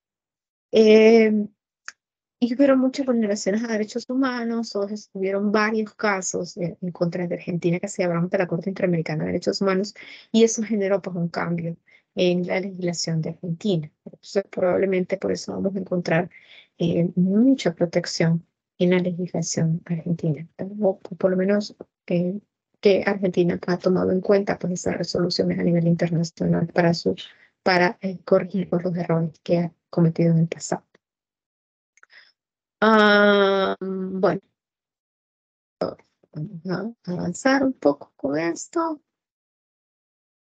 Y hubieron muchas vulneraciones a derechos humanos, hubieron varios casos en contra de Argentina que se llevaron ante la Corte Interamericana de Derechos Humanos y eso generó pues un cambio en la legislación de Argentina. Entonces, probablemente por eso vamos a encontrar mucha protección en la legislación argentina. O por lo menos que Argentina ha tomado en cuenta pues esas resoluciones a nivel internacional para corregir pues, los errores que ha cometido en el pasado. Bueno, vamos a avanzar un poco con esto.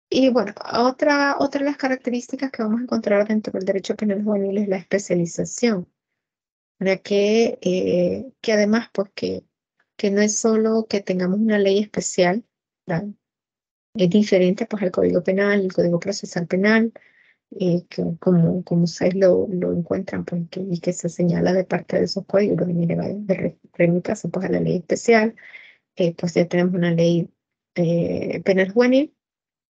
Y bueno, otra de las características que vamos a encontrar dentro del derecho penal juvenil es la especialización, para que además, pues que no es solo que tengamos una ley especial, ¿verdad? Es diferente pues al Código Penal, el Código Procesal Penal, como ustedes lo encuentran pues, y que se señala de parte de esos códigos, porque mire, va de remitirse pues, a la ley especial, pues ya tenemos una ley penal juvenil,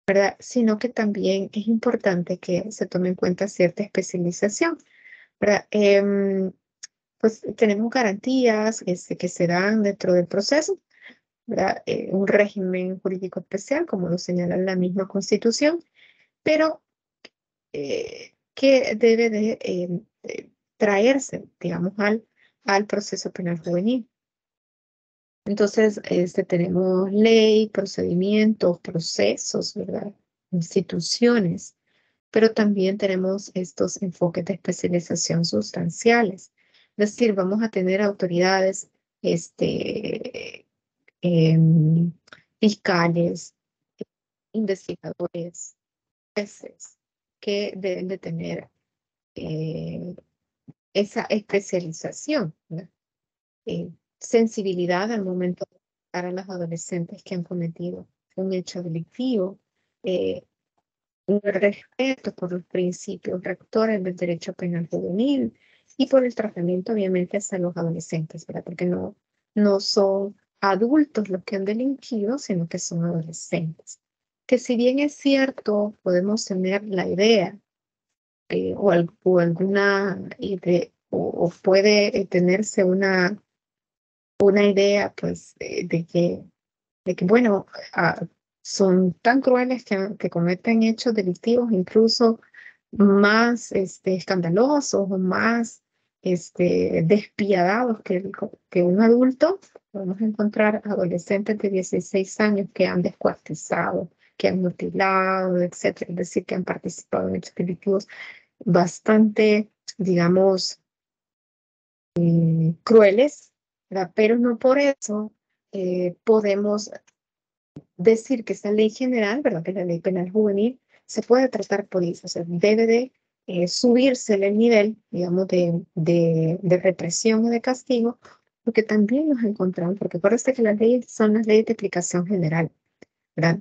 ¿verdad? Sino que también es importante que se tome en cuenta cierta especialización, ¿verdad? Pues tenemos garantías que se dan dentro del proceso, ¿verdad? Un régimen jurídico especial, como lo señala la misma Constitución, pero que debe de traerse, digamos, al proceso penal juvenil. Entonces, tenemos ley, procedimientos, procesos, ¿verdad? Instituciones, pero también tenemos estos enfoques de especialización sustanciales. Es decir, vamos a tener autoridades, em, fiscales, investigadores, jueces, que deben de tener esa especialización, ¿verdad? Sensibilidad al momento de tratar a los adolescentes que han cometido un hecho delictivo, eh, un respeto por los principios rectores del derecho penal juvenil y por el tratamiento, obviamente, hacia los adolescentes, ¿verdad? Porque no son adultos los que han delinquido, sino que son adolescentes. Que si bien es cierto, podemos tener la idea o alguna idea, o puede tenerse una idea, pues, de que bueno, son tan crueles que cometen hechos delictivos, incluso más escandalosos o más despiadados que un adulto. Podemos encontrar adolescentes de 16 años que han descuartizado, que han mutilado, etcétera. Es decir, que han participado en hechos delictivos bastante, digamos, crueles, ¿verdad? Pero no por eso podemos decir que esta ley general, ¿verdad? Que la ley penal juvenil se puede tratar por eso, o sea, debe de subirse el nivel, digamos, de represión o de castigo, porque también nos encontramos, porque acuérdense que las leyes son las leyes de aplicación general, ¿verdad?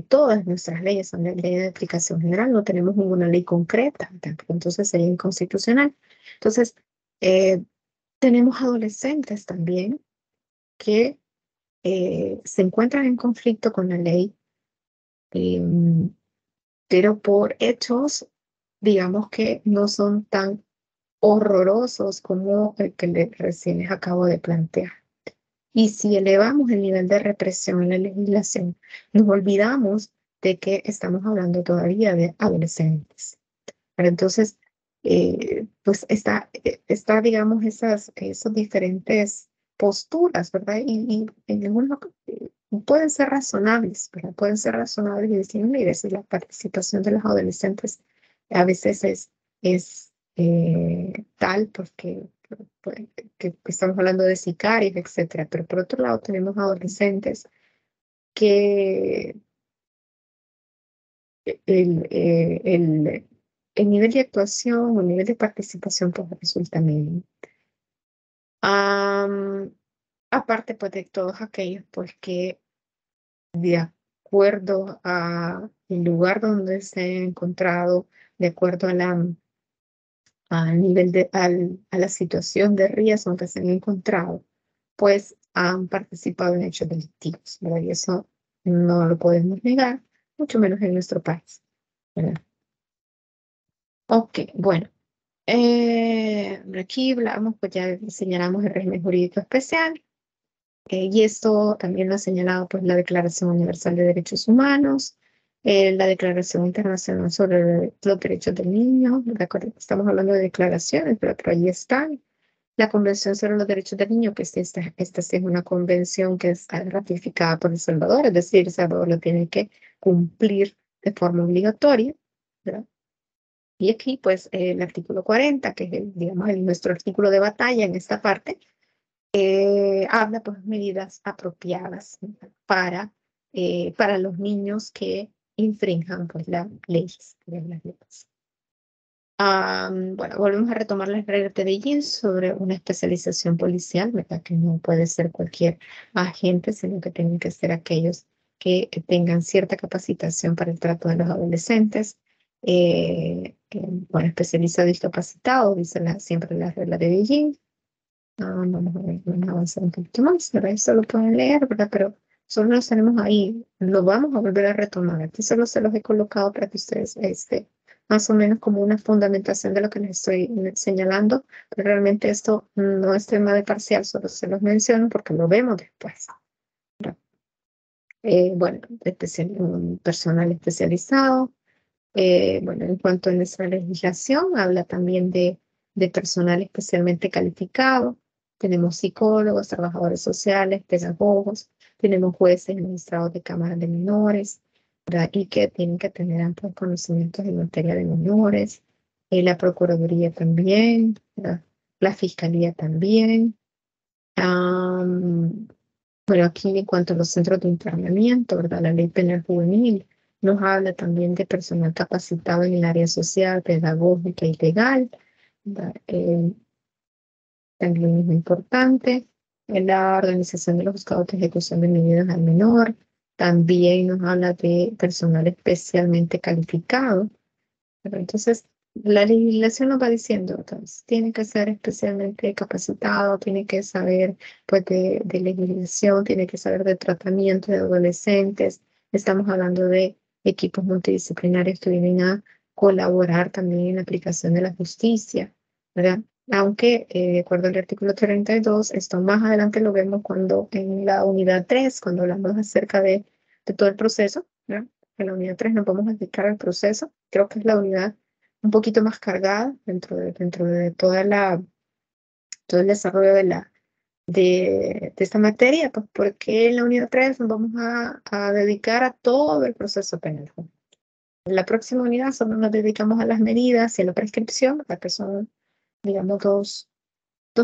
Todas nuestras leyes son leyes de aplicación general, no tenemos ninguna ley concreta, ¿verdad? Entonces sería inconstitucional. Entonces, eh, tenemos adolescentes también que se encuentran en conflicto con la ley, em, pero por hechos, digamos que no son tan horrorosos como el que recién les acabo de plantear. Y si elevamos el nivel de represión en la legislación, nos olvidamos de que estamos hablando todavía de adolescentes. Pero entonces, pues está, digamos, esas diferentes posturas, ¿verdad? Y en algunos pueden ser razonables, ¿verdad? Pueden ser razonables y decir, mire, si la participación de los adolescentes a veces es tal, porque pues, que estamos hablando de sicarios, etcétera. Pero por otro lado, tenemos adolescentes que el nivel de actuación o el nivel de participación pues resulta mínimo. Am, Aparte pues de todos aquellos pues que de acuerdo al lugar donde se han encontrado, de acuerdo al nivel a la situación de riesgo en que se han encontrado, pues han participado en hechos delictivos, ¿verdad? Y eso no lo podemos negar, mucho menos en nuestro país, ¿verdad? Ok, bueno. Aquí hablamos, pues ya señalamos el régimen jurídico especial, y esto también lo ha señalado pues la Declaración Universal de Derechos Humanos, la Declaración Internacional sobre los Derechos del Niño. Estamos hablando de declaraciones, pero ahí están. La Convención sobre los Derechos del Niño, que esta sí es una convención que está ratificada por El Salvador, es decir, El Salvador lo tiene que cumplir de forma obligatoria, ¿verdad? Y aquí, pues, el artículo 40, que es, digamos, nuestro artículo de batalla en esta parte, habla, pues, medidas apropiadas para los niños que infrinjan, pues, las leyes. Bueno, volvemos a retomar las reglas de Beijing sobre una especialización policial, ¿verdad? Que no puede ser cualquier agente, sino que tienen que ser aquellos que tengan cierta capacitación para el trato de los adolescentes. Bueno, especializado y discapacitado, dice siempre la regla de Beijing. Vamos a ver, vamos a avanzar un poquito más, ¿verdad? Eso lo pueden leer, ¿verdad? Pero solo los tenemos ahí, lo vamos a volver a retomar. Aquí solo se los he colocado para que ustedes, más o menos como una fundamentación de lo que les estoy señalando, pero realmente esto no es tema de parcial, solo se los menciono porque lo vemos después, ¿verdad? Bueno, un personal especializado, Bueno, en cuanto a nuestra legislación, habla también de personal especialmente calificado. Tenemos psicólogos, trabajadores sociales, pedagogos, tenemos jueces, administradores de cámaras de menores, ¿verdad? Y que tienen que tener amplios conocimientos en materia de menores, la Procuraduría también, ¿verdad? La Fiscalía también. Bueno, aquí en cuanto a los centros de internamiento, ¿verdad? La Ley Penal Juvenil nos habla también de personal capacitado en el área social, pedagógica y legal, ¿verdad? También es muy importante. En la organización de los juzgados de ejecución de medidas al menor, también nos habla de personal especialmente calificado. Pero entonces, la legislación nos va diciendo, entonces, tiene que ser especialmente capacitado, tiene que saber pues, de legislación, tiene que saber de tratamiento de adolescentes. Estamos hablando de equipos multidisciplinarios que vienen a colaborar también en la aplicación de la justicia, ¿verdad? Aunque, de acuerdo al artículo 32, esto más adelante lo vemos cuando en la unidad 3, cuando hablamos acerca de todo el proceso, ¿verdad? En la unidad 3 nos vamos a dedicar al proceso. Creo que es la unidad un poquito más cargada dentro de todo el desarrollo de esta materia, pues porque en la unidad 3 nos vamos a dedicar a todo el proceso penal. En la próxima unidad solo nos dedicamos a las medidas y a la prescripción, ¿verdad? Que son, digamos, dos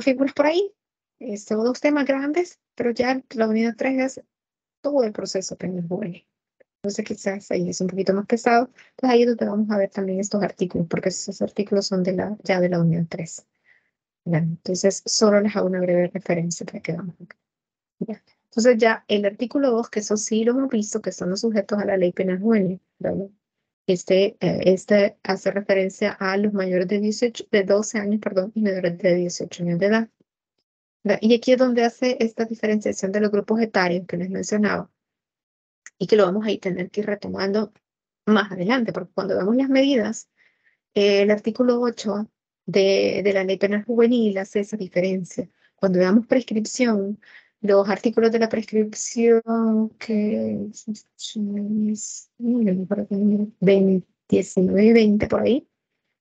figuras por ahí, o dos temas grandes, pero ya la unidad 3 es todo el proceso penal juvenil. Entonces quizás ahí es un poquito más pesado. Entonces ahí es donde vamos a ver también estos artículos, porque esos artículos son ya de la Unión 3. ¿Ya? Entonces solo les hago una breve referencia para que vamos acá. ¿Ya? Entonces ya el artículo 2, que eso sí lo hemos visto, que son los sujetos a la ley penal juvenil, ¿verdad? Este hace referencia a los mayores de 12 años, perdón, y menores de 18 años de edad. ¿Verdad? Y aquí es donde hace esta diferenciación de los grupos etarios que les mencionaba y que lo vamos a ir tener que ir retomando más adelante, porque cuando vemos las medidas, el artículo 8 de la Ley Penal Juvenil hace esa diferencia. Cuando veamos prescripción, los artículos de la prescripción que no me acuerdo qué número, 19 y 20 por ahí,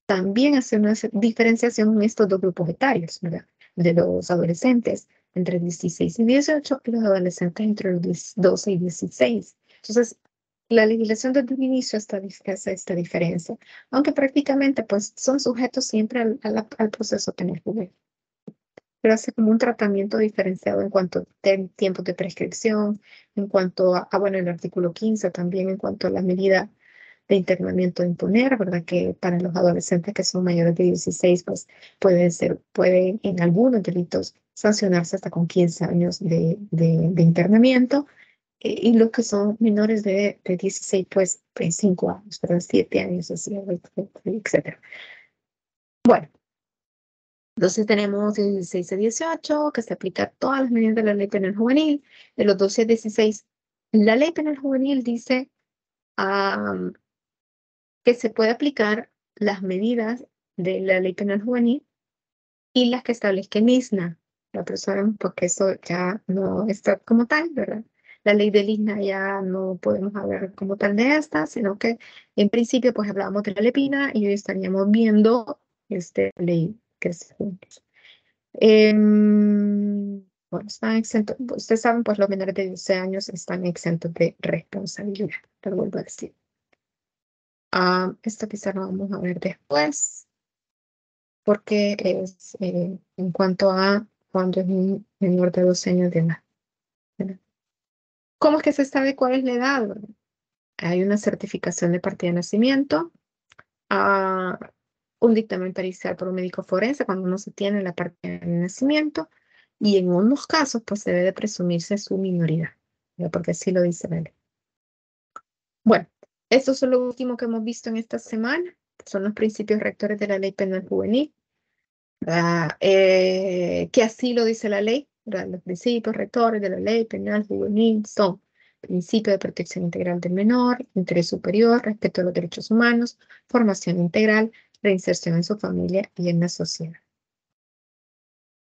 también hace una diferenciación en estos dos grupos etarios, ¿verdad? De los adolescentes entre 16 y 18 y los adolescentes entre los 12 y 16. Entonces, la legislación desde el inicio hace esta diferencia, aunque prácticamente pues, son sujetos siempre al proceso penal juvenil, pero hace como un tratamiento diferenciado en cuanto a tiempos de prescripción, en cuanto bueno, el artículo 15 también en cuanto a la medida de internamiento a imponer, ¿verdad? Que para los adolescentes que son mayores de 16, pues pueden en algunos delitos sancionarse hasta con 15 años de internamiento, y los que son menores de 16, pues en 5 años, ¿verdad? 7 años, así, etcétera. Bueno, entonces tenemos de 16 a 18, que se aplica a todas las medidas de la Ley Penal Juvenil, de los 12 a 16. La Ley Penal Juvenil dice que se puede aplicar las medidas de la Ley Penal Juvenil y las que establezca el ISNA. La persona, porque eso ya no está como tal, ¿verdad? La ley del ISNA ya no podemos hablar como tal de esta, sino que en principio pues hablábamos de la LEPINA y hoy estaríamos viendo ley que es juntos. Bueno, están exentos, ustedes saben, pues los menores de 12 años están exentos de responsabilidad, te lo vuelvo a decir. Esto quizá lo vamos a ver después, porque es en cuanto a cuando es un menor de 12 años de edad, ¿verdad? ¿Cómo es que se sabe cuál es la edad, verdad? Hay una certificación de partida de nacimiento, ah, un dictamen pericial por un médico forense cuando no se tiene la partida de nacimiento, y en unos casos pues debe de presumirse su minoridad, ¿verdad? Porque así lo dice la ley. Bueno, esto es lo último que hemos visto en esta semana. Son los principios rectores de la Ley Penal Juvenil, que así lo dice la ley, ¿verdad? Los principios rectores de la Ley Penal Juvenil son principio de protección integral del menor, interés superior, respeto a los derechos humanos, formación integral, reinserción en su familia y en la sociedad.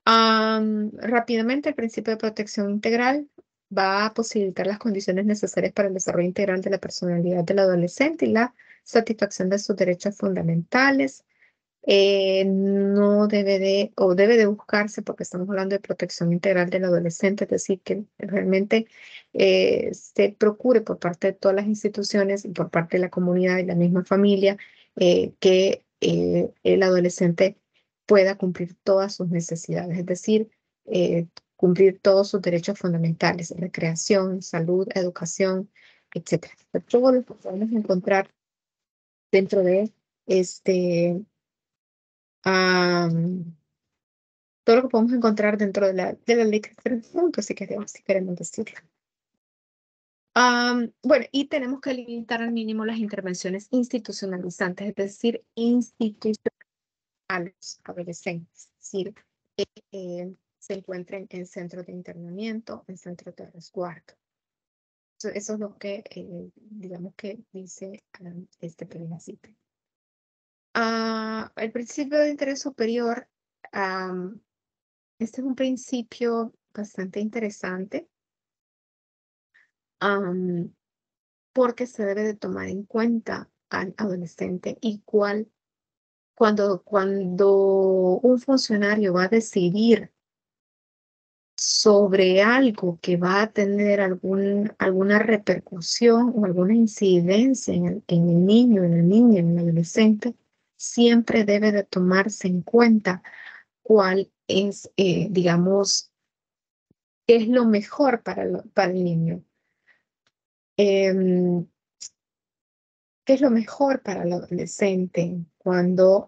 Rápidamente, el principio de protección integral va a posibilitar las condiciones necesarias para el desarrollo integral de la personalidad del adolescente y la satisfacción de sus derechos fundamentales. No debe de, o debe de buscarse, porque estamos hablando de protección integral del adolescente, es decir, que realmente se procure por parte de todas las instituciones y por parte de la comunidad y la misma familia que el adolescente pueda cumplir todas sus necesidades, es decir, cumplir todos sus derechos fundamentales, recreación, salud, educación, etcétera. Todo lo que podemos encontrar dentro de am, todo lo que podemos encontrar dentro de la ley que tenemos juntos, si queremos decirlo. Bueno, y tenemos que limitar al mínimo las intervenciones institucionalizantes, es decir, institucionales a los adolescentes, es decir, que se encuentren en centros de internamiento, en centros de resguardo. Eso es lo que, digamos que dice este principio. El principio de interés superior, este es un principio bastante interesante porque se debe de tomar en cuenta al adolescente y cuando un funcionario va a decidir sobre algo que va a tener alguna repercusión o alguna incidencia en el niño, en la niña, en el adolescente, siempre debe de tomarse en cuenta cuál es, digamos, qué es lo mejor para el niño. ¿Qué es lo mejor para el adolescente cuando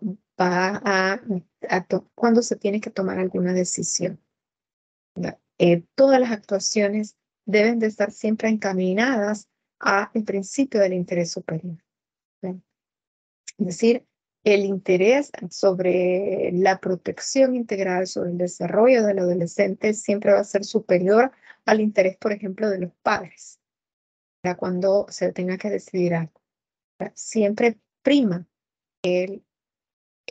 cuando se tiene que tomar alguna decisión? Todas las actuaciones deben de estar siempre encaminadas al principio del interés superior. ¿Verdad? Es decir, el interés sobre la protección integral, sobre el desarrollo del adolescente siempre va a ser superior al interés, por ejemplo, de los padres, ¿verdad? Cuando se tenga que decidir algo. ¿Verdad? Siempre prima qué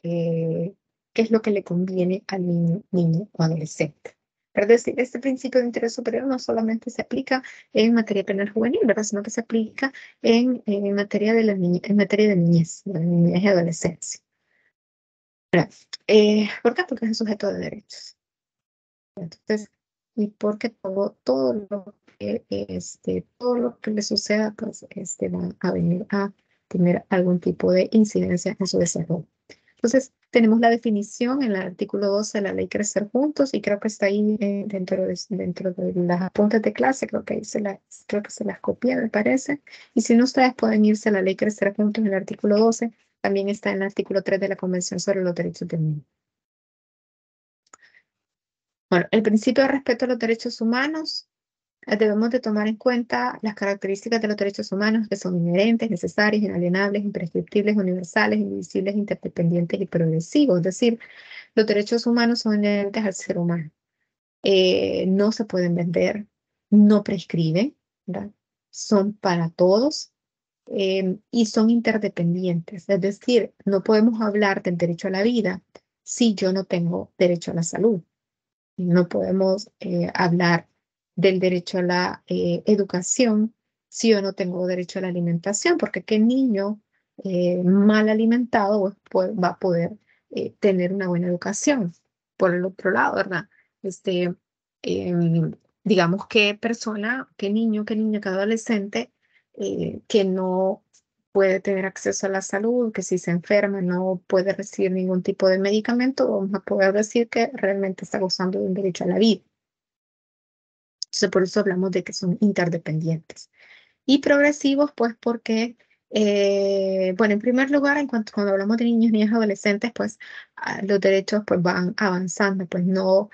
es lo que le conviene al niño o adolescente. Es decir, este principio de interés superior no solamente se aplica en materia penal juvenil, ¿verdad? Sino que se aplica en materia de en materia de niñez y adolescencia. ¿Por qué? Porque es un sujeto de derechos. Entonces, y porque todo lo que le suceda, pues va a venir a tener algún tipo de incidencia en su desarrollo. Entonces, tenemos la definición en el artículo 12 de la ley Crecer Juntos, y creo que está ahí dentro de las apuntes de clase, creo que se las copié, me parece. Y si no, ustedes pueden irse a la ley Crecer Juntos en el artículo 12, también está en el artículo 3 de la Convención sobre los Derechos del Niño. Bueno, el principio de respeto a los derechos humanos, debemos de tomar en cuenta las características de los derechos humanos que son inherentes, necesarios, inalienables, imprescriptibles, universales, indivisibles, interdependientes y progresivos. Es decir, los derechos humanos son inherentes al ser humano. No se pueden vender, no prescriben, ¿verdad? Son para todos y son interdependientes. Es decir, no podemos hablar del derecho a la vida si yo no tengo derecho a la salud. No podemos hablar del derecho a la educación si yo no tengo derecho a la alimentación, porque qué niño mal alimentado va a poder tener una buena educación. Por el otro lado, ¿verdad? Digamos qué persona, qué niño, qué niña, qué adolescente que no puede tener acceso a la salud, que si se enferma no puede recibir ningún tipo de medicamento, vamos a poder decir que realmente está gozando de un derecho a la vida. Entonces, por eso hablamos de que son interdependientes. Y progresivos, pues porque, bueno, en primer lugar, cuando hablamos de niños, niñas, adolescentes, pues los derechos pues van avanzando, pues no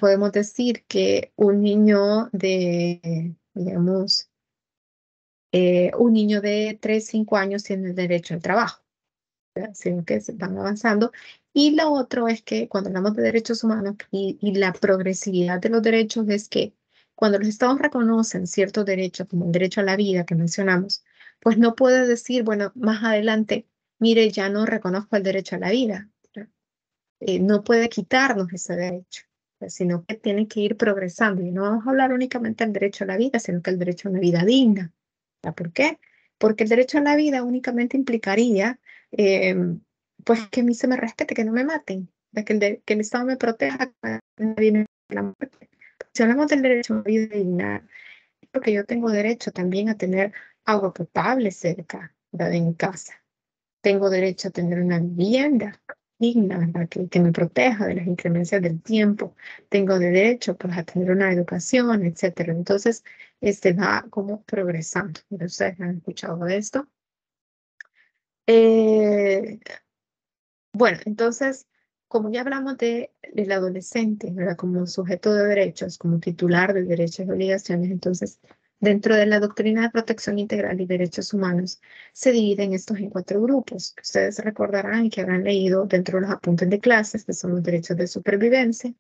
podemos decir que un niño digamos, un niño de 3, 5 años tiene derecho al trabajo, ¿verdad? Sino que van avanzando. Y lo otro es que cuando hablamos de derechos humanos y la progresividad de los derechos es que cuando los estados reconocen ciertos derechos, como el derecho a la vida que mencionamos, pues no puede decir, bueno, más adelante, mire, ya no reconozco el derecho a la vida. No puede quitarnos ese derecho, sino que tiene que ir progresando. Y no vamos a hablar únicamente del derecho a la vida, sino que el derecho a una vida digna. ¿Por qué? Porque el derecho a la vida únicamente implicaría pues que a mí se me respete, que no me maten, que el Estado me proteja, que nadie me la muerte. Si hablamos del derecho a la vida digna, porque yo tengo derecho también a tener agua potable cerca, ¿verdad? En mi casa. Tengo derecho a tener una vivienda digna, ¿verdad? Que me proteja de las inclemencias del tiempo. Tengo derecho, pues, a tener una educación, etcétera. Entonces, va como progresando. Ustedes han escuchado de esto. Bueno, entonces, como ya hablamos del adolescente, ¿verdad? Como sujeto de derechos, como titular de derechos y obligaciones, entonces, dentro de la doctrina de protección integral y derechos humanos, se dividen estos en 4 grupos, que ustedes recordarán y que habrán leído dentro de los apuntes de clases, que son los derechos de supervivencia,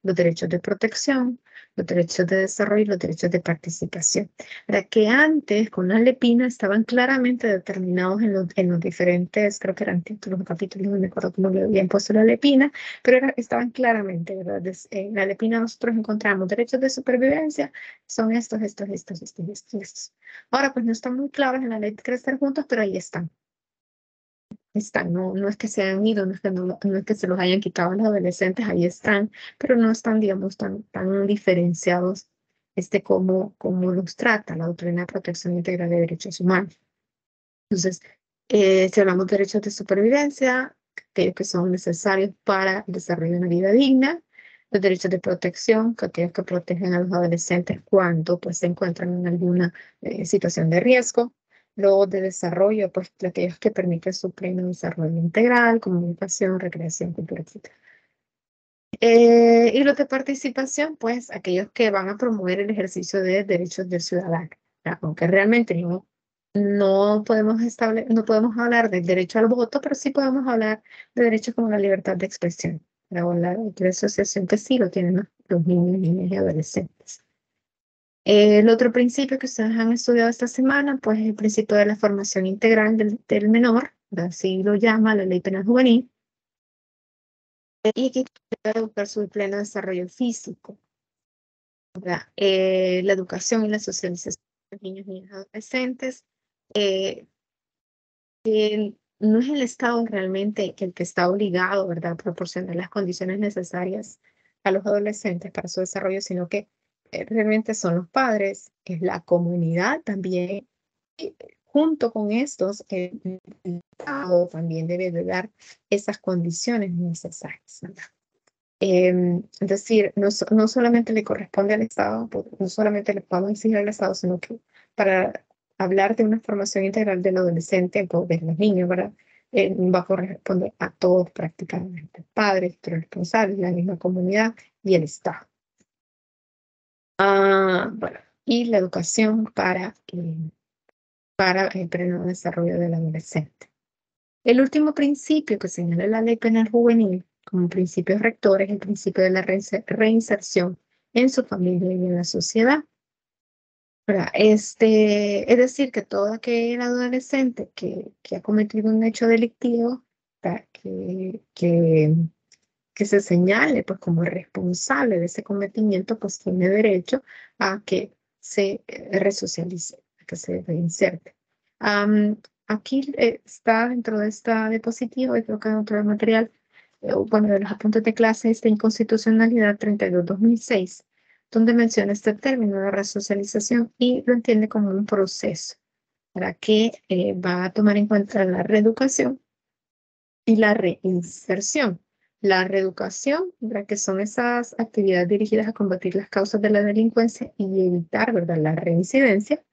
los derechos de protección, los derechos de desarrollo y los derechos de participación. ¿Verdad? Que antes, con la Lepina, estaban claramente determinados en los diferentes, creo que eran títulos o capítulos, no me acuerdo cómo le habían puesto la Lepina, pero estaban claramente, ¿verdad? En la Lepina nosotros encontramos derechos de supervivencia, son estos. Ahora, pues no están muy claros en la ley de crecer juntos, pero ahí están. Están, no es que se han ido, no es que se los hayan quitado a los adolescentes, ahí están, pero no están, digamos, tan diferenciados como los trata la doctrina de protección integral de derechos humanos. Entonces, si hablamos de derechos de supervivencia, aquellos que son necesarios para el desarrollo de una vida digna, los derechos de protección, que aquellos que protegen a los adolescentes cuando pues, se encuentran en alguna situación de riesgo, los de desarrollo, pues aquellos que permiten su pleno desarrollo integral, comunicación, recreación, cultura, etc. Y los de participación, pues aquellos que van a promover el ejercicio de derechos del ciudadano, ¿verdad? Aunque realmente no podemos hablar del derecho al voto, pero sí podemos hablar de derechos como la libertad de expresión, ¿verdad? O la de asociación, que sí lo tienen, ¿no? Los niños, niñas y adolescentes. El otro principio que ustedes han estudiado esta semana, pues es el principio de la formación integral del menor, ¿verdad? Así lo llama la Ley Penal Juvenil, y que debe educar su pleno desarrollo físico, ¿verdad? La educación y la socialización de los niños, niñas y adolescentes. eh, no es el Estado realmente el que está obligado, ¿verdad?, a proporcionar las condiciones necesarias a los adolescentes para su desarrollo, sino que realmente son los padres, es la comunidad también. Y junto con estos, el Estado también debe de dar esas condiciones necesarias, ¿verdad? Es decir, no solamente le corresponde al Estado, no solamente le podemos exigir al Estado, sino que para hablar de una formación integral del adolescente, pues, de los niños, ¿verdad? Va a corresponder a todos prácticamente, padres, los responsables, la misma comunidad y el Estado. Bueno, y la educación para el pleno desarrollo del adolescente. El último principio que señala la Ley Penal Juvenil como principio rector es el principio de la reinserción en su familia y en la sociedad. ¿Verdad? Es decir, que todo aquel adolescente que ha cometido un hecho delictivo, ¿verdad? Que se señale pues, como responsable de ese cometimiento, pues tiene derecho a que se resocialice, a que se reinserte. Aquí está dentro de esta diapositiva, y creo que dentro del material, bueno, de los apuntes de clase, esta inconstitucionalidad 32/2006, donde menciona este término de resocialización y lo entiende como un proceso para que va a tomar en cuenta la reeducación y la reinserción. La reeducación, ¿verdad?, que son esas actividades dirigidas a combatir las causas de la delincuencia y evitar, ¿verdad?, la reincidencia.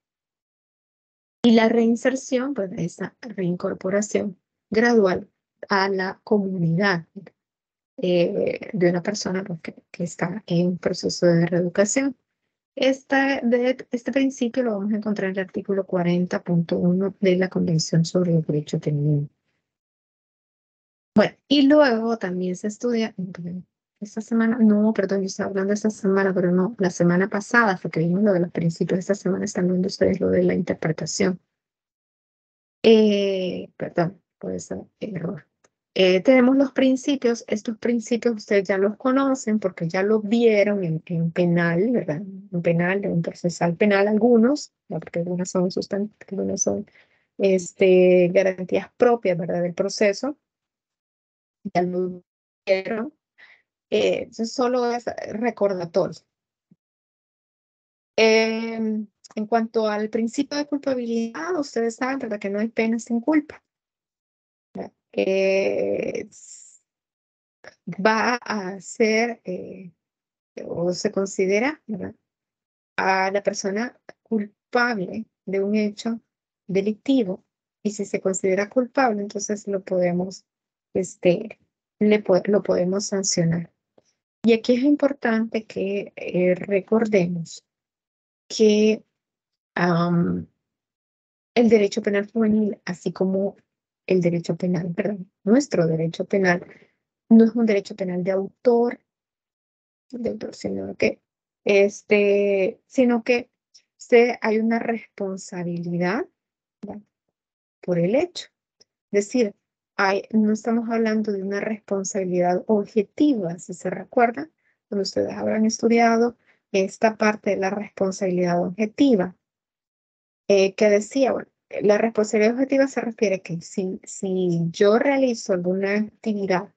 Y la reinserción, pues esa reincorporación gradual a la comunidad de una persona pues, que está en un proceso de reeducación. Este principio lo vamos a encontrar en el artículo 40.1 de la Convención sobre los Derechos del Niño. Bueno, y luego también se estudia, esta semana, no, perdón, yo estaba hablando esta semana, pero no, la semana pasada, porque vimos lo de los principios, esta semana están viendo ustedes lo de la interpretación. Perdón por ese error. Tenemos los principios, estos principios ustedes ya los conocen porque ya los vieron en penal, ¿verdad? En penal, en procesal penal algunos, ¿no? Porque algunos son sustantivos, algunos son garantías propias, ¿verdad? Del proceso. Ya lo vieron. Eso solo es recordatorio. En cuanto al principio de culpabilidad, ustedes saben, ¿verdad? Que no hay pena sin culpa. ¿Verdad? Va a ser, o se considera, ¿verdad? A la persona culpable de un hecho delictivo. Y si se considera culpable, entonces lo podemos, lo podemos sancionar. Y aquí es importante que recordemos que el derecho penal juvenil, así como el derecho penal, perdón, nuestro derecho penal, no es un derecho penal de autor, sino que hay una responsabilidad, ¿verdad? Por el hecho. Es decir, no estamos hablando de una responsabilidad objetiva, si se recuerdan, cuando ustedes habrán estudiado esta parte de la responsabilidad objetiva, que decía, bueno, la responsabilidad objetiva se refiere a que si yo realizo alguna actividad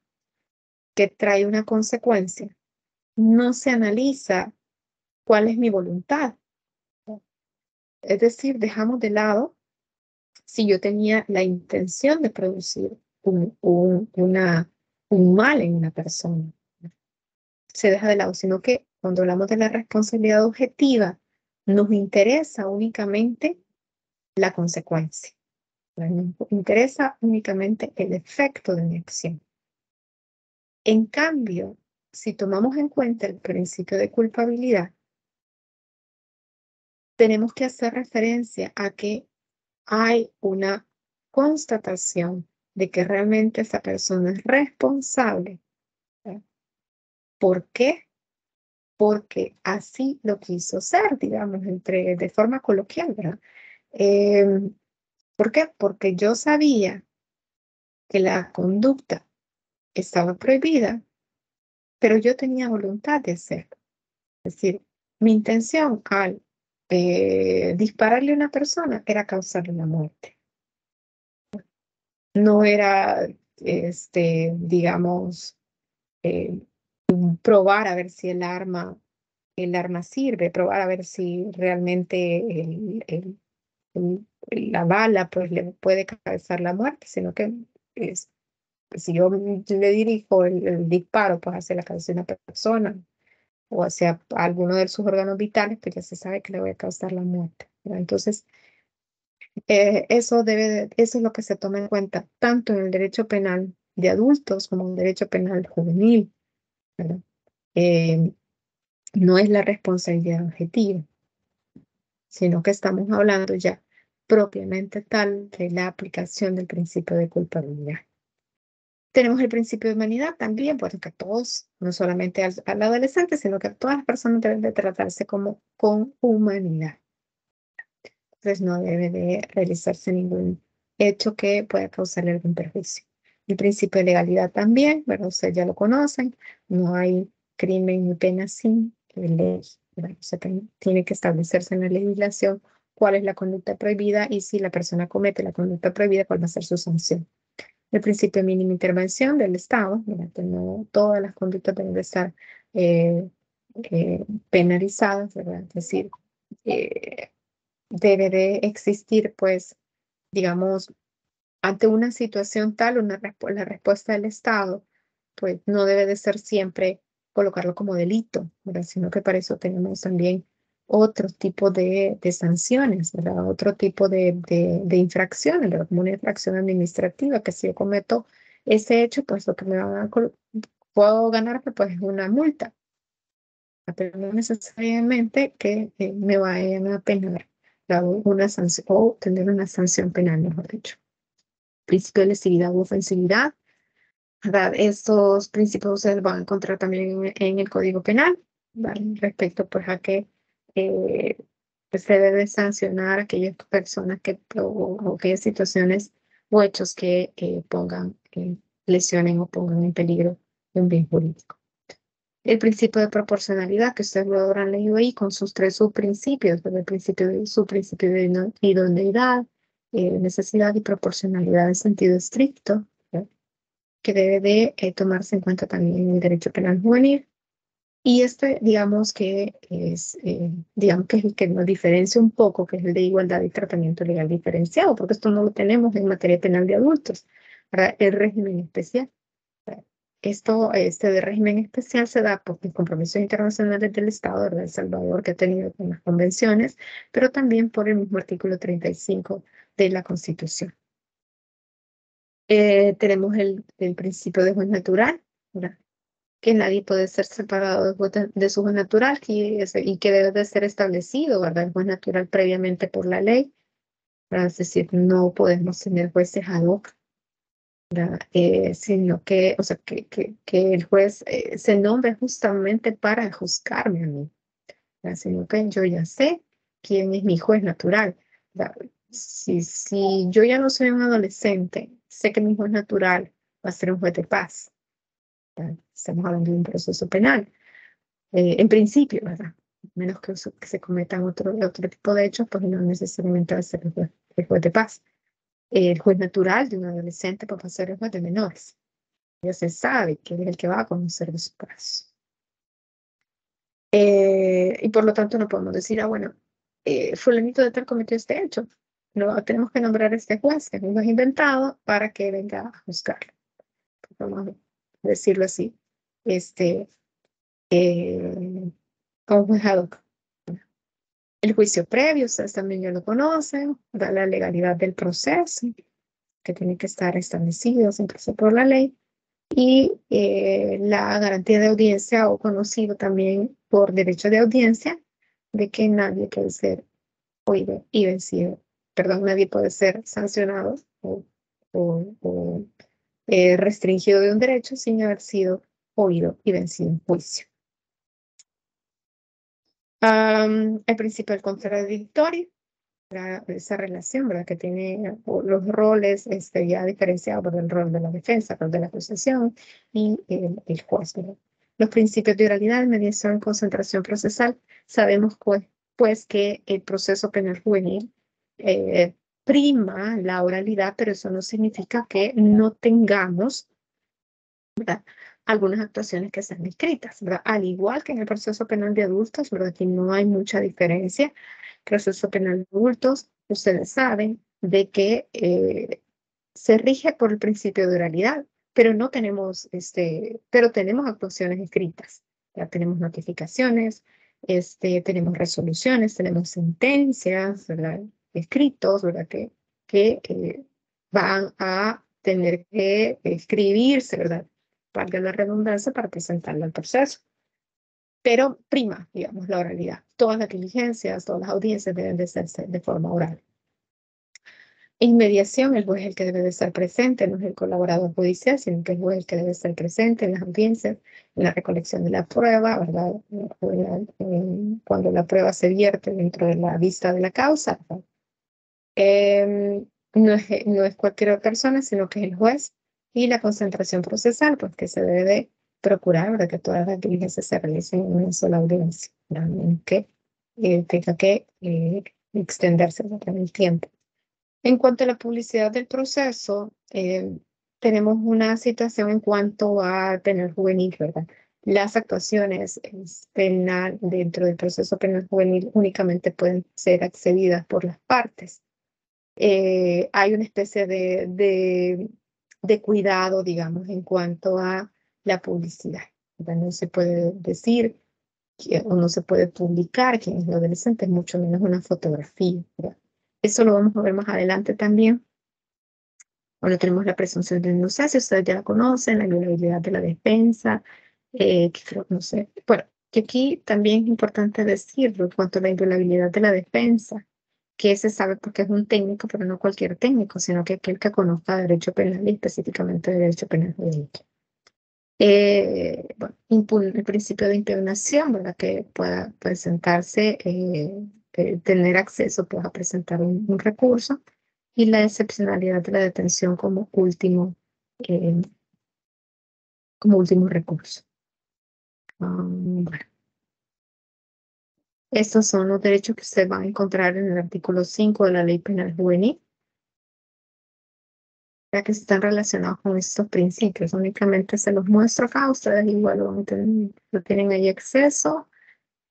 que trae una consecuencia, no se analiza cuál es mi voluntad. Es decir, dejamos de lado si yo tenía la intención de producir un mal en una persona. Se deja de lado, sino que cuando hablamos de la responsabilidad objetiva, nos interesa únicamente la consecuencia. Nos interesa únicamente el efecto de mi acción. En cambio, si tomamos en cuenta el principio de culpabilidad, tenemos que hacer referencia a que hay una constatación de que realmente esa persona es responsable. ¿Verdad? ¿Por qué? Porque así lo quiso ser, digamos, de forma coloquial, ¿verdad? ¿Por qué? Porque yo sabía que la conducta estaba prohibida, pero yo tenía voluntad de hacerlo. Es decir, mi intención al dispararle a una persona era causarle la muerte. No era, digamos, eh, probar a ver si el arma sirve, probar a ver si realmente la bala pues le puede causar la muerte, sino que si yo le dirijo el disparo pues hacia la cabeza de una persona o hacia alguno de sus órganos vitales, pues ya se sabe que le voy a causar la muerte, ¿verdad? Entonces, eso es lo que se toma en cuenta tanto en el derecho penal de adultos como en el derecho penal juvenil, ¿verdad? Eh, no es la responsabilidad objetiva, sino que estamos hablando ya propiamente tal de la aplicación del principio de culpabilidad. Tenemos el principio de humanidad también, pues que a todos, no solamente al adolescente, sino que a todas las personas deben de tratarse como con humanidad. Entonces no debe de realizarse ningún hecho que pueda causarle algún perjuicio. El principio de legalidad también, ¿verdad? Ustedes ya lo conocen, no hay crimen ni pena sin ley, ¿verdad? O sea, tiene que establecerse en la legislación cuál es la conducta prohibida y si la persona comete la conducta prohibida, cuál va a ser su sanción. El principio de mínima intervención del Estado, ¿verdad? Que no todas las conductas deben de estar penalizadas, ¿verdad? Es decir, eh, debe de existir, pues, digamos, ante una situación tal, la respuesta del Estado, pues no debe de ser siempre colocarlo como delito, ¿verdad? Sino que para eso tenemos también otro tipo de sanciones, ¿verdad? Otro tipo de infracciones, ¿verdad? Como una infracción administrativa, que si yo cometo ese hecho, pues lo que me van a puedo ganar pues es una multa, pero no necesariamente que me vayan a penar una sanción o tener una sanción penal, mejor dicho. Principio de lesividad u ofensividad, ¿verdad? Estos principios se van a encontrar también en el Código Penal, ¿vale? Respecto pues a que pues, se debe sancionar a aquellas personas o aquellas situaciones o hechos que pongan, lesionen o pongan en peligro un bien jurídico. El principio de proporcionalidad, que ustedes lo habrán leído ahí con sus tres subprincipios, ¿verdad? El principio de idoneidad, necesidad y proporcionalidad en sentido estricto, ¿verdad? Que debe de tomarse en cuenta también en el derecho penal juvenil. Y digamos que digamos que es el que nos diferencia un poco, que es el de igualdad y tratamiento legal diferenciado, porque esto no lo tenemos en materia penal de adultos, ¿verdad? El régimen especial. Este de régimen especial se da por los compromisos internacionales del Estado, ¿verdad? El Salvador, que ha tenido con las convenciones, pero también por el mismo artículo 35 de la Constitución. Tenemos el principio de juez natural, ¿verdad? Que nadie puede ser separado de su juez natural y que debe de ser establecido, ¿verdad? El juez natural previamente por la ley, ¿verdad? Es decir, no podemos tener jueces ad hoc, ¿verdad? Sino que, o sea, que el juez se nombre justamente para juzgarme a mí, ¿verdad? Sino que yo ya sé quién es mi juez natural, ¿verdad? Si yo ya no soy un adolescente, sé que mi juez natural va a ser un juez de paz, ¿verdad? Estamos hablando de un proceso penal. En principio, ¿verdad? Menos que se cometan otro tipo de hechos, pues no necesariamente va a ser el juez de paz. El juez natural de un adolescente pues va a ser el juez de menores. Ya se sabe que es el que va a conocer de su caso. Y por lo tanto no podemos decir, bueno, fulanito de tal cometió este hecho. No, tenemos que nombrar a este juez, que es un juez inventado, para que venga a juzgarlo. Vamos a decirlo así. Como juez ad hoc. El juicio previo, ustedes también ya lo conocen, da la legalidad del proceso, que tiene que estar establecido siempre por la ley, y la garantía de audiencia, o conocido también por derecho de audiencia, de que nadie puede ser oído y vencido, perdón, nadie puede ser sancionado o restringido de un derecho sin haber sido oído y vencido en juicio. El principio del contradictorio, esa relación, ¿verdad? Que tiene los roles ya diferenciados del rol de la defensa, el rol de la acusación y el juez, ¿verdad? Los principios de oralidad, mediación, concentración procesal. Sabemos pues que el proceso penal juvenil prima la oralidad, pero eso no significa que no tengamos, ¿verdad?, algunas actuaciones que sean escritas, ¿verdad? Al igual que en el proceso penal de adultos, ¿verdad? Aquí no hay mucha diferencia. Proceso penal de adultos, ustedes saben de que se rige por el principio de oralidad, pero no tenemos, pero tenemos actuaciones escritas. Ya tenemos notificaciones, tenemos resoluciones, tenemos sentencias, ¿verdad? Escritos, ¿verdad? Que van a tener que escribirse, ¿verdad? Valga la redundancia, para presentarlo al proceso. Pero prima, digamos, la oralidad. Todas las diligencias, todas las audiencias deben de hacerse de forma oral. En mediación, el juez es el que debe de estar presente, no es el colaborador judicial, sino que el juez es el que debe estar presente en las audiencias, en la recolección de la prueba, ¿verdad? Cuando la prueba se vierte dentro de la vista de la causa, ¿verdad? No es cualquier persona, sino que es el juez. Y la concentración procesal, pues que se debe de procurar, ¿verdad?, que todas las diligencias se realicen en una sola audiencia, ¿verdad? Que tenga que extenderse en el tiempo. En cuanto a la publicidad del proceso, tenemos una situación en cuanto a penal juvenil, ¿verdad? Las actuaciones penal dentro del proceso penal juvenil únicamente pueden ser accedidas por las partes. Hay una especie de cuidado, digamos, en cuanto a la publicidad, ¿verdad? No se puede decir o no se puede publicar quién es el adolescente, mucho menos una fotografía, ¿verdad? Eso lo vamos a ver más adelante también. Bueno, tenemos la presunción de inocencia, ustedes ya la conocen, la inviolabilidad de la defensa, que creo, no sé, bueno, que aquí también es importante decirlo en cuanto a la inviolabilidad de la defensa, que se sabe porque es un técnico, pero no cualquier técnico, sino que aquel que conozca derecho penal y específicamente derecho penal juvenil. Bueno, el principio de impugnación, ¿verdad? Que pueda presentarse, tener acceso pues, a presentar un recurso, y la excepcionalidad de la detención eh, como último recurso. Bueno, estos son los derechos que se van a encontrar en el artículo 5 de la Ley Penal Juvenil. ya que están relacionados con estos principios. Únicamente se los muestro acá, ustedes igual lo tienen ahí acceso.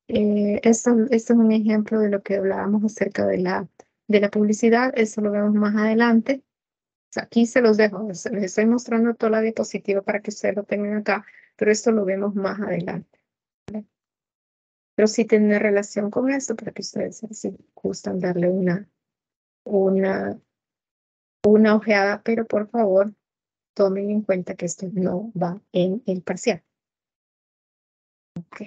Esto es un ejemplo de lo que hablábamos acerca de la publicidad. Eso lo vemos más adelante. O sea, aquí se los dejo, les estoy mostrando toda la diapositiva para que ustedes lo tengan acá, pero esto lo vemos más adelante. Pero sí tiene relación con esto para que ustedes, si gustan darle una, una ojeada, pero por favor tomen en cuenta que esto no va en el parcial. Ok.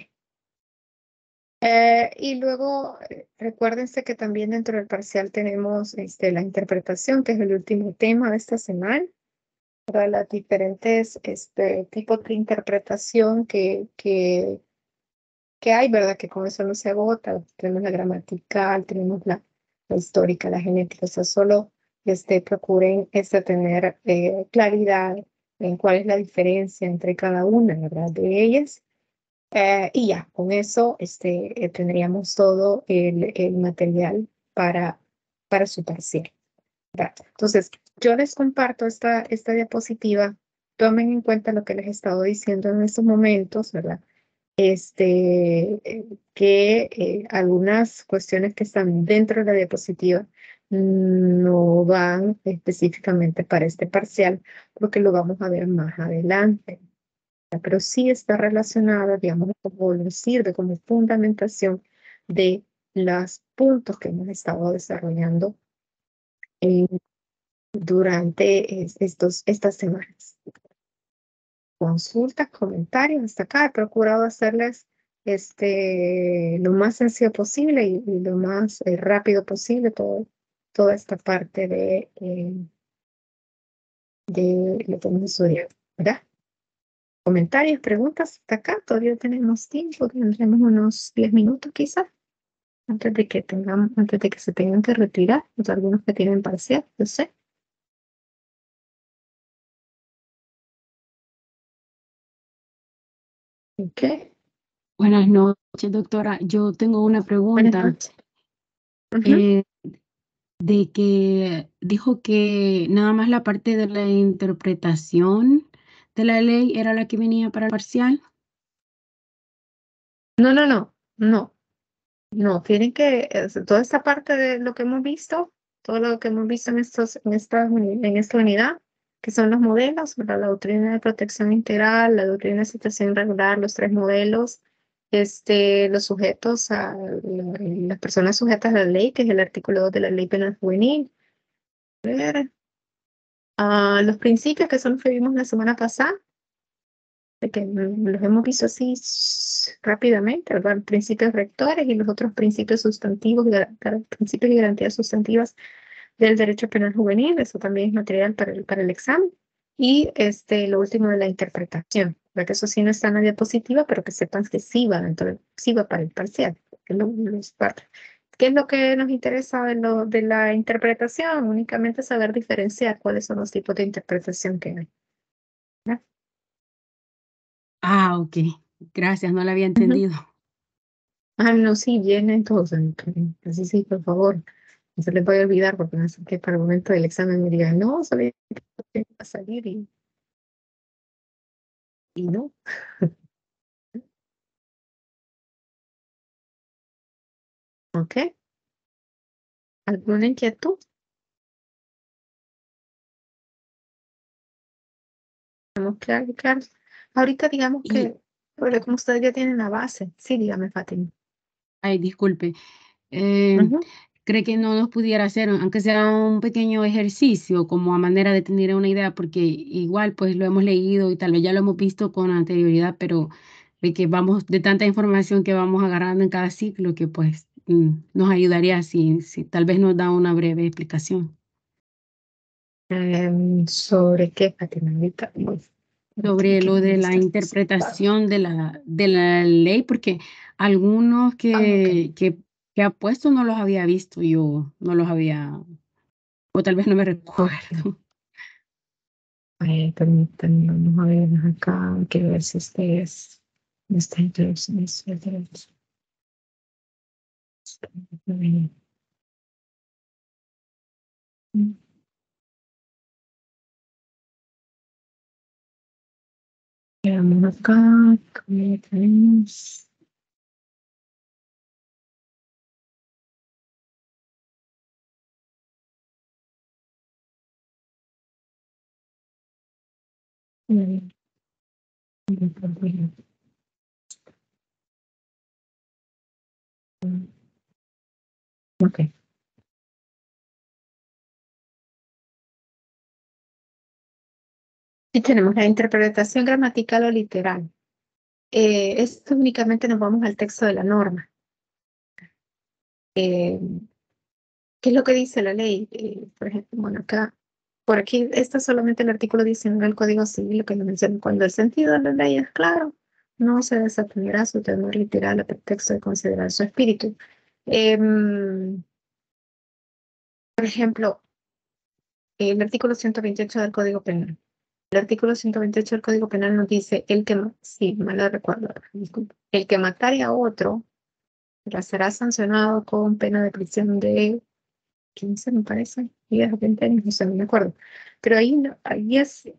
Y luego recuérdense que también dentro del parcial tenemos la interpretación, que es el último tema de esta semana, para las diferentes tipos de interpretación que hay, ¿verdad? Que con eso no se agota. Tenemos la gramatical, tenemos la histórica, la genética. O sea, solo procuren tener claridad en cuál es la diferencia entre cada una, ¿verdad? De ellas. Y ya, con eso tendríamos todo el material para su parcial, ¿verdad? Entonces, yo les comparto esta diapositiva. Tomen en cuenta lo que les he estado diciendo en estos momentos, ¿verdad? Que algunas cuestiones que están dentro de la diapositiva no van específicamente para este parcial, porque lo vamos a ver más adelante. Pero sí está relacionada, digamos, como nos sirve como fundamentación de los puntos que hemos estado desarrollando durante estas semanas. Consultas, comentarios, hasta acá he procurado hacerles lo más sencillo posible y lo más rápido posible toda esta parte de lo que hemos estudiado, ¿verdad? Comentarios, preguntas, hasta acá todavía tenemos tiempo, tendremos unos 10 minutos quizás, antes de que se tengan que retirar, pues algunos que tienen parcial, yo sé. Ok, Buenas noches, doctora. Yo tengo una buenas pregunta noches. Ujú. de que dijo que nada más la parte de la interpretación de la ley era la que venía para el parcial. No, no, no, no. No, tienen que, toda esta parte de lo que hemos visto, todo lo que hemos visto en esta unidad, que son los modelos, ¿verdad? La doctrina de protección integral, la doctrina de situación irregular, los tres modelos, los sujetos, las personas sujetas a la ley, que es el artículo 2 de la ley penal juvenil, ver, los principios que son los que vimos la semana pasada, de que los hemos visto así rápidamente, ¿verdad? Principios rectores y los otros principios sustantivos, principios y garantías sustantivas del derecho penal juvenil. Eso también es material para el examen. Y lo último de la interpretación, ¿verdad? Que eso sí no está en la diapositiva, pero que sepan que sí va para el parcial. ¿Qué es lo que nos interesa de la interpretación? Únicamente saber diferenciar cuáles son los tipos de interpretación que hay, ¿verdad? Ah, ok. Gracias, no la había Ujú. entendido. Ah, no, sí, viene entonces. Así sí, por favor. No se les vaya a olvidar porque no sé que para el momento del examen me digan, no, solo va a salir y no. ¿Ok? ¿Alguna inquietud? ¿Estamos claros? Claro. Ahorita digamos Y, que, porque como ustedes ya tienen la base, sí, dígame, Fátima. ay, disculpe, eh, Ujú. ¿cree que no nos pudiera hacer, aunque sea un pequeño ejercicio, como a manera de tener una idea? Porque igual, pues lo hemos leído y tal vez ya lo hemos visto con anterioridad, pero de que vamos, de tanta información que vamos agarrando en cada ciclo, que pues nos ayudaría si tal vez nos da una breve explicación ¿Sobre qué, Fátima? Ahorita, sobre ¿qué lo me de la estás diciendo? interpretación de la ley, porque algunos Ah, ok. que ha puesto no los había visto, yo no los había, o tal vez no me Ok. recuerdo. Permítanme, vamos a ver acá, que ver si esta introducción es el derecho. Veamos acá, ¿qué tenemos? Mm, Ok. Y tenemos la interpretación gramatical o literal. Esto únicamente nos vamos al texto de la norma. Eh, ¿Qué es lo que dice la ley? Por ejemplo, bueno, acá, por aquí, está solamente el artículo 19 del Código Civil, lo que nos menciona. Cuando el sentido de la ley es claro, no se desatenderá su tenor literal a pretexto de considerar su espíritu. Por ejemplo, el artículo 128 del Código Penal. El artículo 128 del Código Penal nos dice, sí, mal lo recuerdo, disculpe. El que matare a otro será sancionado con pena de prisión de 15, me parece, 10 o 20 años, no sé, no me acuerdo. Pero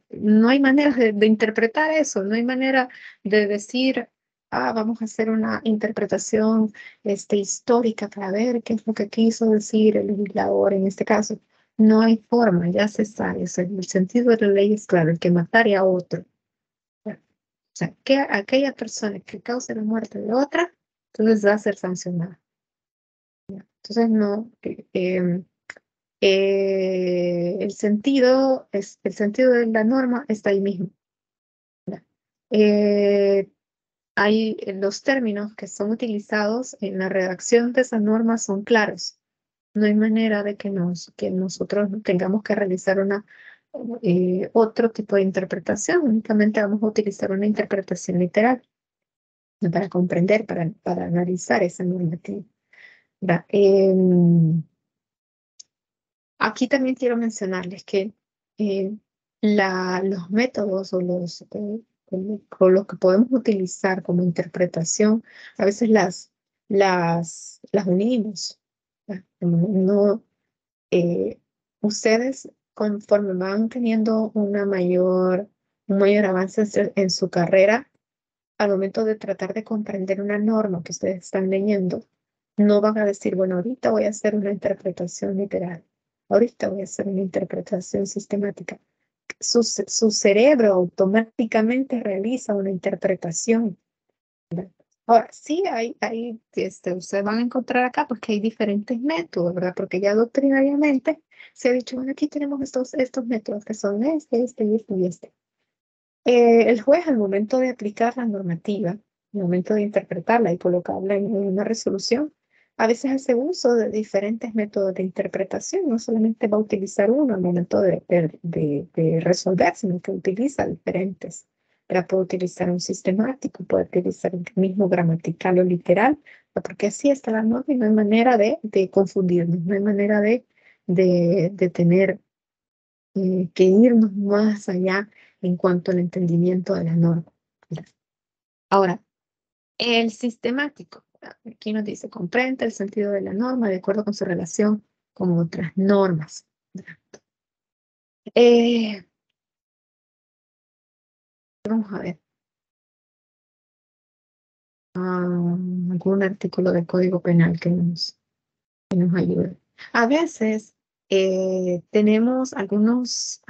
no hay manera de interpretar eso, no hay manera de decir, vamos a hacer una interpretación histórica para ver qué es lo que quiso decir el legislador en este caso. No hay forma, ya se sabe, el sentido de la ley es claro, el que matare a otro. O sea, que aquella persona que cause la muerte de otra, entonces va a ser sancionada. Entonces, no, el sentido de la norma está ahí mismo. Eh, los términos que son utilizados en la redacción de esa norma son claros. No hay manera de que nosotros tengamos que realizar otro tipo de interpretación. Únicamente vamos a utilizar una interpretación literal para comprender, para analizar esa normativa. Aquí también quiero mencionarles que eh, los métodos o los que podemos utilizar como interpretación, a veces las unimos. No, eh, ustedes, conforme van teniendo un mayor avance en su carrera, al momento de tratar de comprender una norma que ustedes están leyendo, no van a decir, bueno, ahorita voy a hacer una interpretación literal, ahorita voy a hacer una interpretación sistemática. Su cerebro automáticamente realiza una interpretación. Ahora, sí, ustedes van a encontrar acá porque hay diferentes métodos, ¿verdad? Porque ya doctrinariamente se ha dicho, bueno, aquí tenemos estos métodos que son y este. El juez, al momento de aplicar la normativa, al momento de interpretarla y colocarla en una resolución, a veces hace uso de diferentes métodos de interpretación. No solamente va a utilizar uno al momento de resolver, sino que utiliza diferentes. Pero puede utilizar un sistemático, puede utilizar el mismo gramatical o literal, porque así está la norma y no hay manera de confundirnos, no hay manera de tener que irnos más allá en cuanto al entendimiento de la norma. Ahora, el sistemático, aquí nos dice, comprende el sentido de la norma de acuerdo con su relación con otras normas. Eh, Vamos a ver algún artículo del Código Penal que nos ayude. A veces tenemos algunos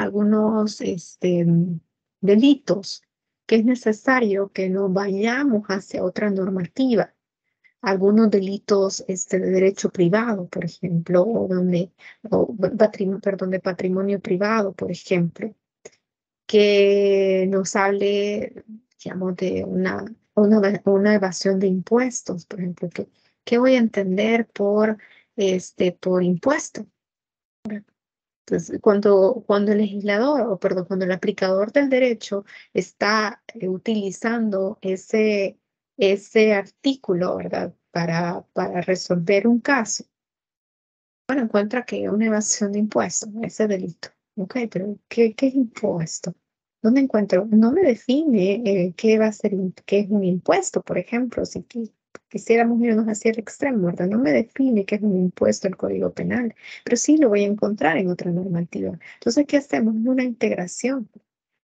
delitos que es necesario que nos vayamos hacia otra normativa. Algunos delitos de derecho privado, por ejemplo, perdón, de patrimonio privado, por ejemplo, que nos hable, digamos, de una evasión de impuestos, por ejemplo, ¿qué voy a entender por impuesto? Entonces, cuando el legislador, o perdón, cuando el aplicador del derecho está utilizando ese artículo, ¿verdad? Para resolver un caso, bueno, encuentra que una evasión de impuestos, ese delito. Ok, pero ¿qué es impuesto? ¿Dónde encuentro? No me define qué va a ser, qué es un impuesto, por ejemplo, si quisiéramos irnos hacia el extremo, ¿verdad? No me define qué es un impuesto el Código Penal, pero sí lo voy a encontrar en otra normativa. Entonces, ¿qué hacemos? Una integración.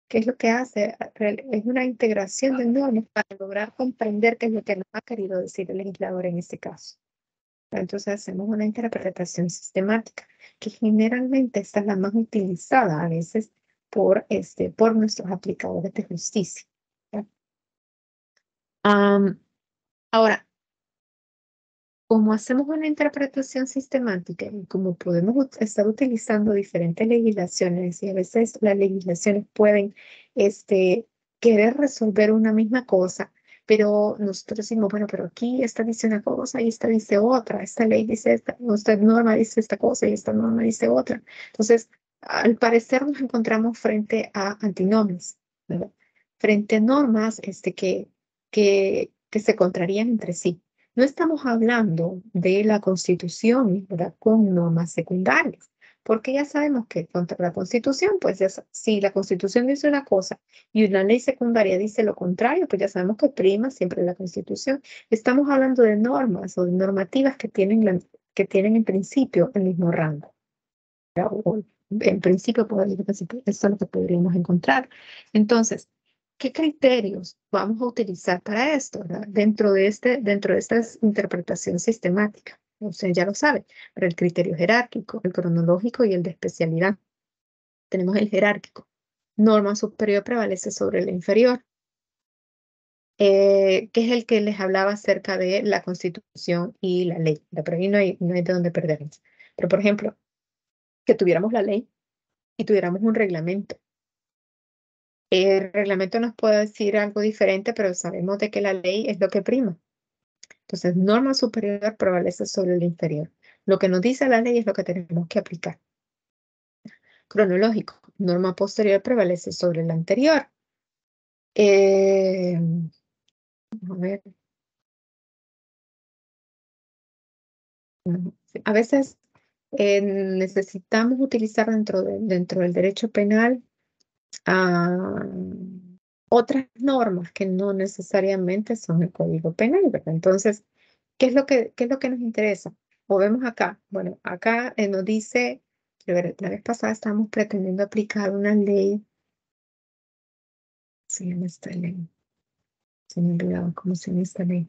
¿Qué es lo que hace? Es una integración de normas para lograr comprender qué es lo que nos ha querido decir el legislador en este caso. Entonces hacemos una interpretación sistemática, que generalmente esta es la más utilizada a veces por nuestros aplicadores de justicia. ¿Ya? Ahora, como hacemos una interpretación sistemática y como podemos estar utilizando diferentes legislaciones y a veces las legislaciones pueden querer resolver una misma cosa, pero nosotros decimos, bueno, pero aquí esta dice una cosa y esta dice otra, esta ley dice esta norma dice esta cosa y esta norma dice otra. Entonces, al parecer nos encontramos frente a antinomias, ¿verdad? Frente a normas que se contrarían entre sí. No estamos hablando de la Constitución, ¿verdad? Con normas secundarias, porque ya sabemos que contra la Constitución, pues ya, si la Constitución dice una cosa y una ley secundaria dice lo contrario, pues ya sabemos que prima siempre la Constitución. Estamos hablando de normas o de normativas que tienen en principio el mismo rango. ¿Verdad? O en principio, eso es lo que podríamos encontrar. Entonces, ¿qué criterios vamos a utilizar para esto, ¿verdad? Dentro de esta interpretación sistemática? Usted ya lo sabe, pero el criterio jerárquico, el cronológico y el de especialidad. Tenemos el jerárquico. Norma superior prevalece sobre la inferior, que es el que les hablaba acerca de la Constitución y la ley. Pero ahí no hay de dónde perdernos. Pero, por ejemplo, que tuviéramos la ley y tuviéramos un reglamento. El reglamento nos puede decir algo diferente, pero sabemos de que la ley es lo que prima. Entonces, norma superior prevalece sobre la inferior. Lo que nos dice la ley es lo que tenemos que aplicar. Cronológico, norma posterior prevalece sobre la anterior. A ver. A veces necesitamos utilizar dentro del derecho penal otras normas que no necesariamente son el Código Penal, ¿verdad? Entonces, ¿qué es lo que nos interesa? O vemos acá, bueno, acá nos dice, la vez pasada estábamos pretendiendo aplicar una ley, se llama esta ley, se me olvidaba cómo se llama esta ley.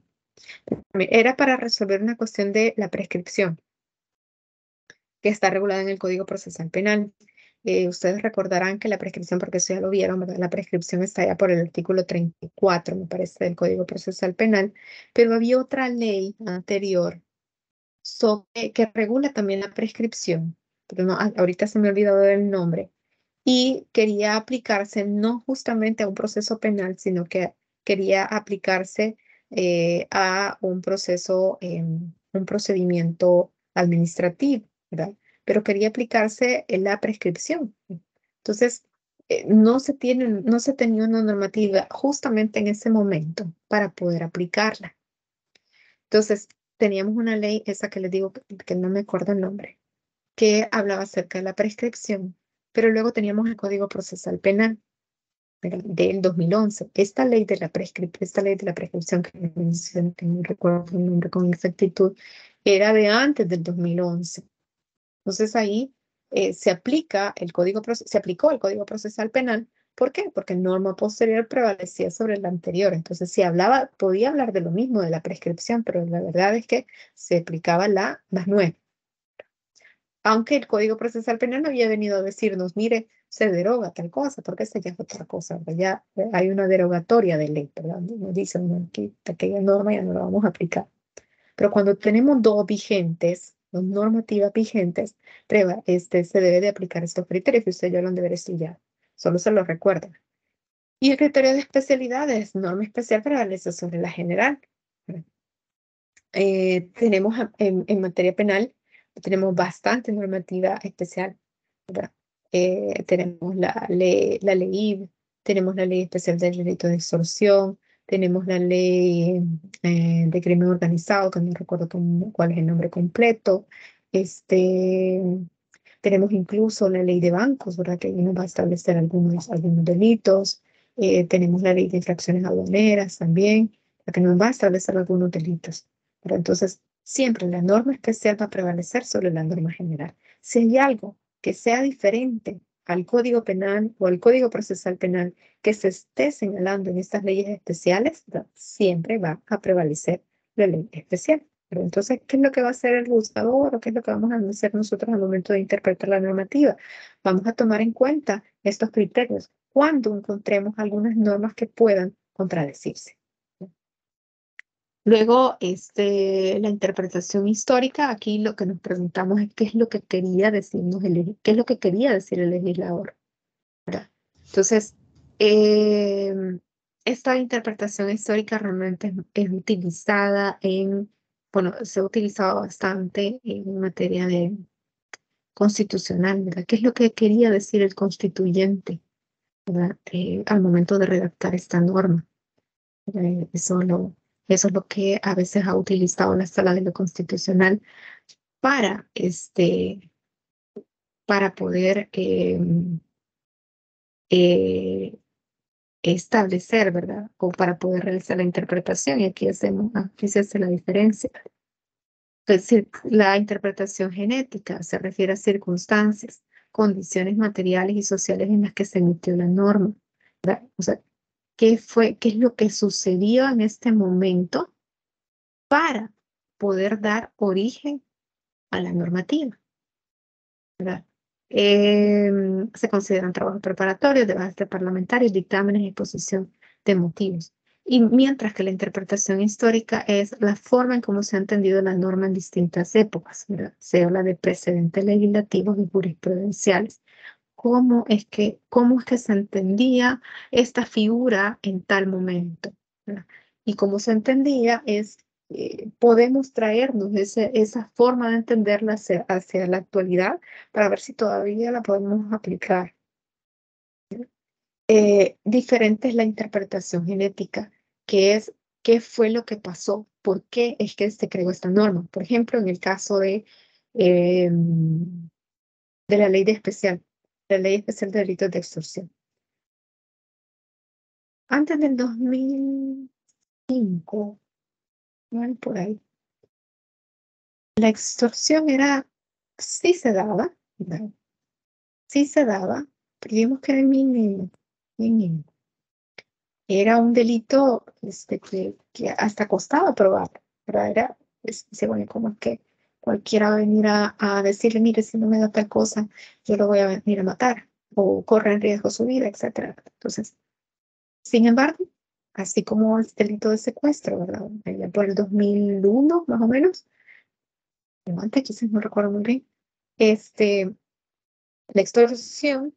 Era para resolver una cuestión de la prescripción, que está regulada en el Código Procesal Penal. Ustedes recordarán que la prescripción, porque eso ya lo vieron, ¿verdad? La prescripción está ya por el artículo 34, me parece, del Código Procesal Penal, pero había otra ley anterior que regula también la prescripción, pero no, ahorita se me ha olvidado el nombre, y quería aplicarse no justamente a un proceso penal, sino que quería aplicarse a un procedimiento administrativo, ¿verdad? Pero quería aplicarse en la prescripción. Entonces, no se tenía una normativa justamente en ese momento para poder aplicarla. Entonces, teníamos una ley, esa que les digo que no me acuerdo el nombre, que hablaba acerca de la prescripción, pero luego teníamos el Código Procesal Penal del 2011. Esta ley de la prescripción que mencioné, que no recuerdo el nombre con exactitud, era de antes del 2011. Entonces ahí se aplicó el Código Procesal Penal. ¿Por qué? Porque norma posterior prevalecía sobre la anterior. Entonces, podía hablar de lo mismo, de la prescripción, pero la verdad es que se aplicaba la más nueva. Aunque el Código Procesal Penal no había venido a decirnos, mire, se deroga tal cosa, porque esta ya es otra cosa, ¿verdad? Ya hay una derogatoria de ley, ¿verdad? Nos dicen que aquella norma ya no la vamos a aplicar. Pero cuando tenemos dos normativas vigentes, se debe de aplicar estos criterios que ustedes ya lo han de haber estudiado. Solo se los recuerdan. Y el criterio de especialidad es norma especial prevalece sobre la general. Tenemos en materia penal, tenemos bastante normativa especial, ¿verdad? Tenemos la ley IB, tenemos la ley especial del delito de extorsión, tenemos la ley de crimen organizado, que no recuerdo cuál es el nombre completo. Tenemos incluso la ley de bancos, ¿verdad? Que ahí nos va a establecer algunos delitos. Tenemos la ley de infracciones aduaneras también, la que nos va a establecer algunos delitos. Pero entonces, siempre la norma especial va a prevalecer sobre la norma general. Si hay algo que sea diferente al Código Penal o al Código Procesal Penal que se esté señalando en estas leyes especiales, ¿verdad? Siempre va a prevalecer la ley especial. Pero entonces, ¿qué es lo que va a hacer el buscador o qué es lo que vamos a hacer nosotros al momento de interpretar la normativa? Vamos a tomar en cuenta estos criterios cuando encontremos algunas normas que puedan contradecirse. Luego, la interpretación histórica, aquí lo que nos preguntamos es qué es lo que quería decirnos qué es lo que quería decir el legislador, ¿verdad? Entonces, esta interpretación histórica realmente es utilizada bueno, se ha utilizado bastante en materia de constitucional, ¿verdad? ¿Qué es lo que quería decir el constituyente, ¿verdad? Al momento de redactar esta norma? Eso es lo que a veces ha utilizado la Sala de lo Constitucional para, para poder establecer, ¿verdad? O para poder realizar la interpretación. Y aquí se hace la diferencia. Es decir, la interpretación genética se refiere a circunstancias, condiciones materiales y sociales en las que se emitió la norma, ¿verdad? O sea, qué es lo que sucedió en este momento para poder dar origen a la normativa, ¿verdad? Se consideran trabajos preparatorios, debate parlamentario, dictámenes y exposición de motivos. Y mientras que la interpretación histórica es la forma en cómo se ha entendido la norma en distintas épocas, ¿verdad? Se habla de precedentes legislativos y jurisprudenciales. ¿Cómo es que se entendía esta figura en tal momento, ¿verdad? Y cómo se entendía podemos traernos esa forma de entenderla hacia la actualidad para ver si todavía la podemos aplicar. Diferente es la interpretación genética, que es qué fue lo que pasó, por qué es que se creó esta norma. Por ejemplo, en el caso de la ley especial de delitos de extorsión. Antes del 2005, bueno, por ahí, la extorsión sí se daba, ¿verdad? Sí se daba, pero vimos que era mínimo, mínimo. Era un delito que hasta costaba probar, ¿verdad? Bueno, como es que cualquiera va a venir a decirle, mire, si no me da tal cosa, yo lo voy a venir a matar, o corre en riesgo su vida, etcétera. Entonces, sin embargo, así como el delito de secuestro, ¿verdad? Allá por el 2001, más o menos, o antes, quizás no recuerdo muy bien, la extorsión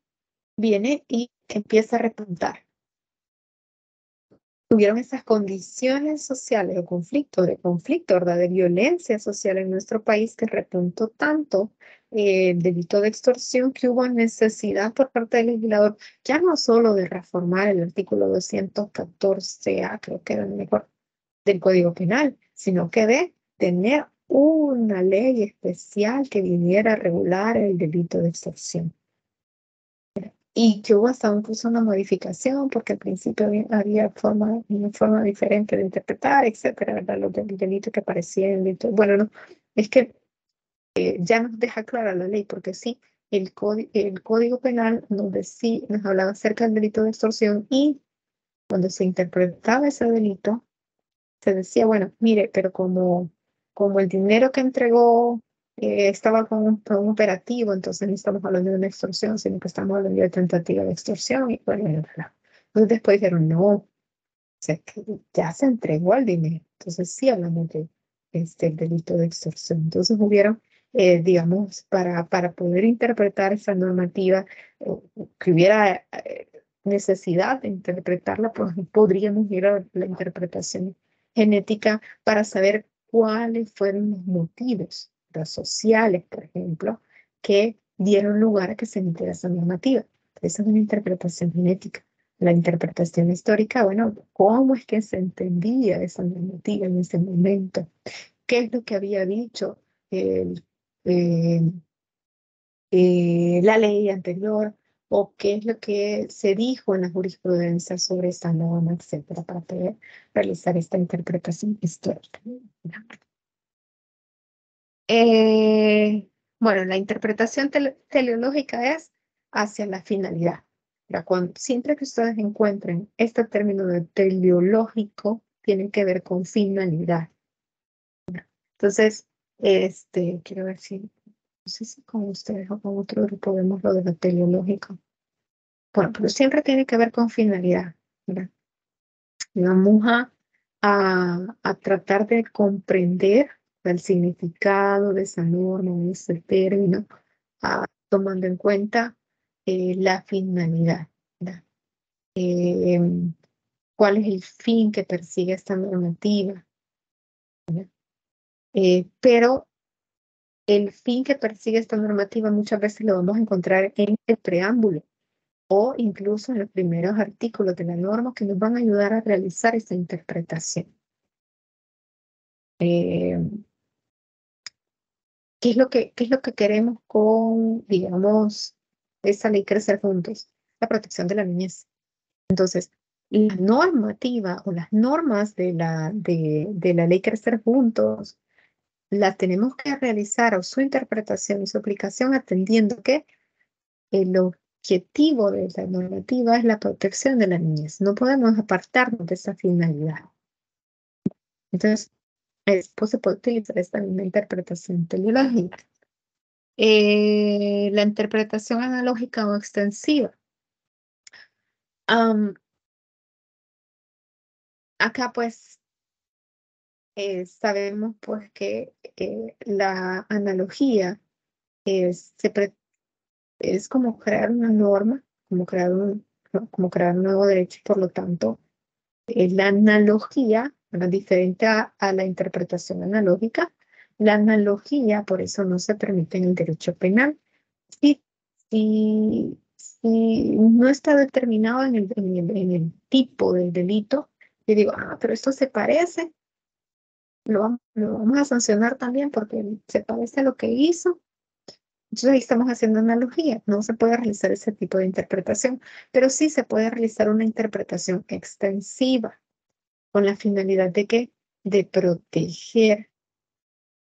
viene y empieza a repuntar. Tuvieron esas condiciones sociales de conflicto, ¿verdad? De violencia social en nuestro país que repuntó tanto el delito de extorsión que hubo necesidad por parte del legislador, ya no solo de reformar el artículo 214A, creo que era el mejor, del Código Penal, sino que de tener una ley especial que viniera a regular el delito de extorsión. Y que hubo hasta incluso una modificación, porque al principio había una forma diferente de interpretar, etcétera, ¿verdad? Los delitos que aparecían. Bueno, no, es que ya nos deja clara la ley, porque sí, el Código Penal nos hablaba acerca del delito de extorsión y cuando se interpretaba ese delito, se decía, bueno, mire, pero como el dinero que entregó estaba con un operativo, entonces no estamos hablando de una extorsión, sino que estamos hablando de tentativa de extorsión. Y bueno, entonces después dijeron, no, o sea, que ya se entregó el dinero. Entonces sí hablamos de el delito de extorsión. Entonces hubieron, digamos, para poder interpretar esa normativa, que hubiera necesidad de interpretarla, pues podríamos ir a la interpretación genética para saber cuáles fueron los motivos, ¿verdad? Sociales, por ejemplo, que dieron lugar a que se emitiera esa normativa. Esa es una interpretación genética. La interpretación histórica, bueno, ¿cómo es que se entendía esa normativa en ese momento? ¿Qué es lo que había dicho el, eh, la ley anterior? ¿O qué es lo que se dijo en la jurisprudencia sobre esta norma, etcétera, para poder realizar esta interpretación histórica? Bueno, la interpretación teleológica es hacia la finalidad. Siempre que ustedes encuentren este término de teleológico, tiene que ver con finalidad. Entonces, quiero ver si, no sé si con ustedes o con otro grupo vemos lo de lo teleológico. Bueno, pero siempre tiene que ver con finalidad, ¿verdad? Vamos a tratar de comprender el significado de esa norma, de ese término, tomando en cuenta la finalidad, ¿verdad? ¿Cuál es el fin que persigue esta normativa? ¿Verdad? Pero el fin que persigue esta normativa muchas veces lo vamos a encontrar en el preámbulo o incluso en los primeros artículos de la norma que nos van a ayudar a realizar esta interpretación. ¿Qué es lo que queremos con, digamos, esa ley Crecer Juntos? La protección de la niñez. Entonces, la normativa o las normas de la ley Crecer Juntos las tenemos que realizar o su interpretación y su aplicación atendiendo que el objetivo de la normativa es la protección de la niñez. No podemos apartarnos de esa finalidad. Entonces, después se puede utilizar esta misma interpretación teleológica. La interpretación analógica o extensiva. Acá pues sabemos pues que la analogía es como crear una norma, como crear un nuevo derecho, por lo tanto, la analogía, ¿verdad? Diferente a la interpretación analógica, la analogía por eso no se permite en el derecho penal. Si, si no está determinado en el tipo del delito, y digo, pero esto se parece, lo vamos a sancionar también porque se parece a lo que hizo. Entonces ahí estamos haciendo analogía. No se puede realizar ese tipo de interpretación, pero sí se puede realizar una interpretación extensiva con la finalidad de que de proteger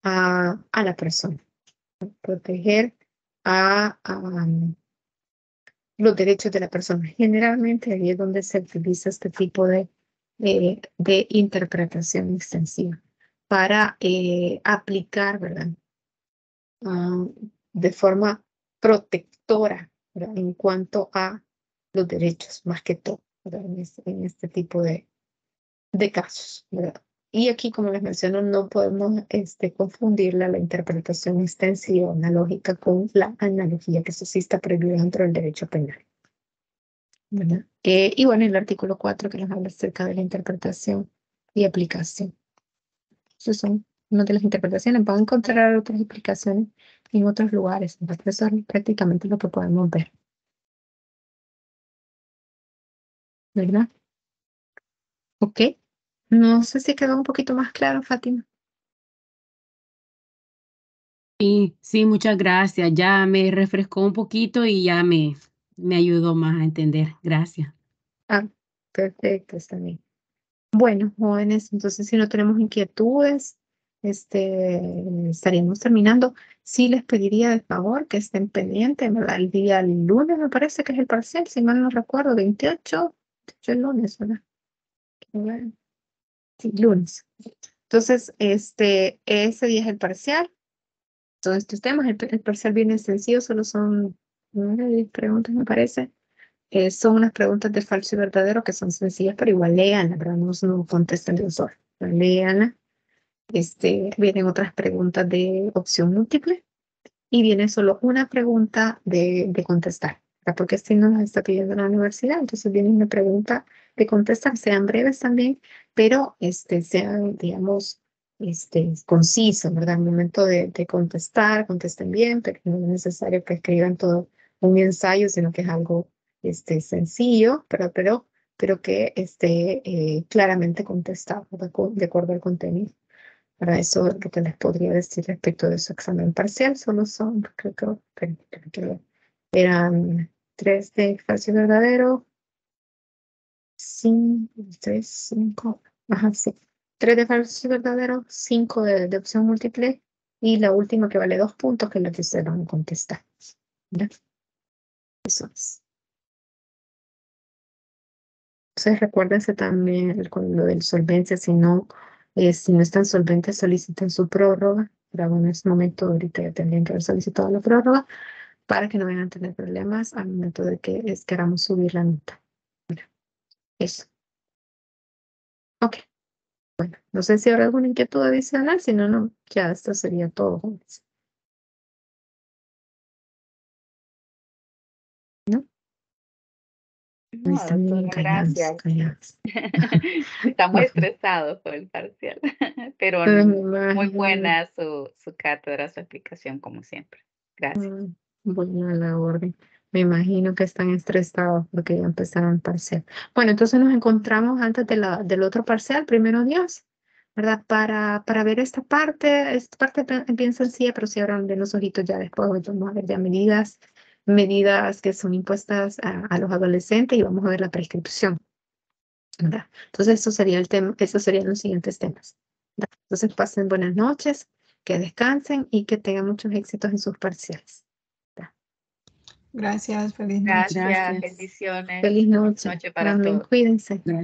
a la persona, proteger a los derechos de la persona. Generalmente ahí es donde se utiliza este tipo de interpretación extensiva para aplicar, ¿verdad? De forma protectora, ¿verdad? En cuanto a los derechos, más que todo, ¿verdad? En este tipo de casos, ¿verdad? Y aquí, como les menciono, no podemos confundirla la interpretación extensiva analógica con la analogía, que eso sí está prohibido dentro del derecho penal, ¿verdad? Y bueno, el artículo 4 que nos habla acerca de la interpretación y aplicación. Esas son una de las interpretaciones. Van a encontrar otras explicaciones en otros lugares. Entonces, eso es prácticamente lo que podemos ver, ¿verdad? Ok. No sé si quedó un poquito más claro, Fátima. Sí, muchas gracias. Ya me refrescó un poquito y ya me ayudó más a entender. Gracias. Perfecto, está bien. Bueno, jóvenes, entonces si no tenemos inquietudes, estaríamos terminando. Sí les pediría de favor que estén pendientes, ¿verdad? El día lunes me parece que es el parcial, si mal no recuerdo, 28 el lunes, ¿verdad? Bueno, sí, lunes. Entonces, ese día es el parcial. Todos estos temas, el parcial viene sencillo, solo son 9 preguntas, me parece. Son unas preguntas de falso y verdadero que son sencillas, pero igual léanlas, ¿verdad? No contesten de un solo. Léanlas. Vienen otras preguntas de opción múltiple y viene solo una pregunta de contestar, ¿verdad? Porque si no nos está pidiendo la universidad, entonces viene una pregunta de contestar, sean breves también, pero sean, digamos, concisos, ¿verdad? Al momento de contestar, contesten bien, pero no es necesario que escriban todo un ensayo, sino que es algo sencillo, pero que esté claramente contestado, ¿verdad? De acuerdo al contenido. Para eso es lo que les podría decir respecto de su examen parcial. Solo son, creo que eran 3 de falso y verdadero, 3, 5, ajá, sí. 3 de falso y verdadero, 5 de opción múltiple y la última que vale 2 puntos, que es la que ustedes van a contestar, ¿verdad? Eso es. Entonces recuérdense también con lo del solvencia, si no están solventes, soliciten su prórroga. Pero bueno, en este momento ahorita ya tendrían que haber solicitado la prórroga para que no vayan a tener problemas al momento de que queramos subir la nota. Bueno, eso. Ok. Bueno, no sé si habrá alguna inquietud adicional, si no, no, ya esto sería todo, jóvenes. ¿No? Ahí No, están bien doctora, gracias. callados. Estamos Bueno, estresados por el parcial, pero me muy imagino. buena su cátedra, su explicación, como siempre. Gracias. Bueno, a la orden. Me imagino que están estresados porque ya empezaron el parcial. Bueno, entonces nos encontramos antes del otro parcial, primero Dios, ¿verdad? Para ver esta parte bien sencilla, pero si abran de los ojitos ya después, hoy vamos a ver ya medidas que son impuestas a los adolescentes y vamos a ver la prescripción, ¿verdad? Entonces, eso sería el tema, esos serían los siguientes temas, ¿verdad? Entonces, pasen buenas noches, que descansen y que tengan muchos éxitos en sus parciales. Gracias, feliz noche. Gracias, Gracias. bendiciones. Feliz noche. Noche para Amén. todos. Cuídense. Gracias.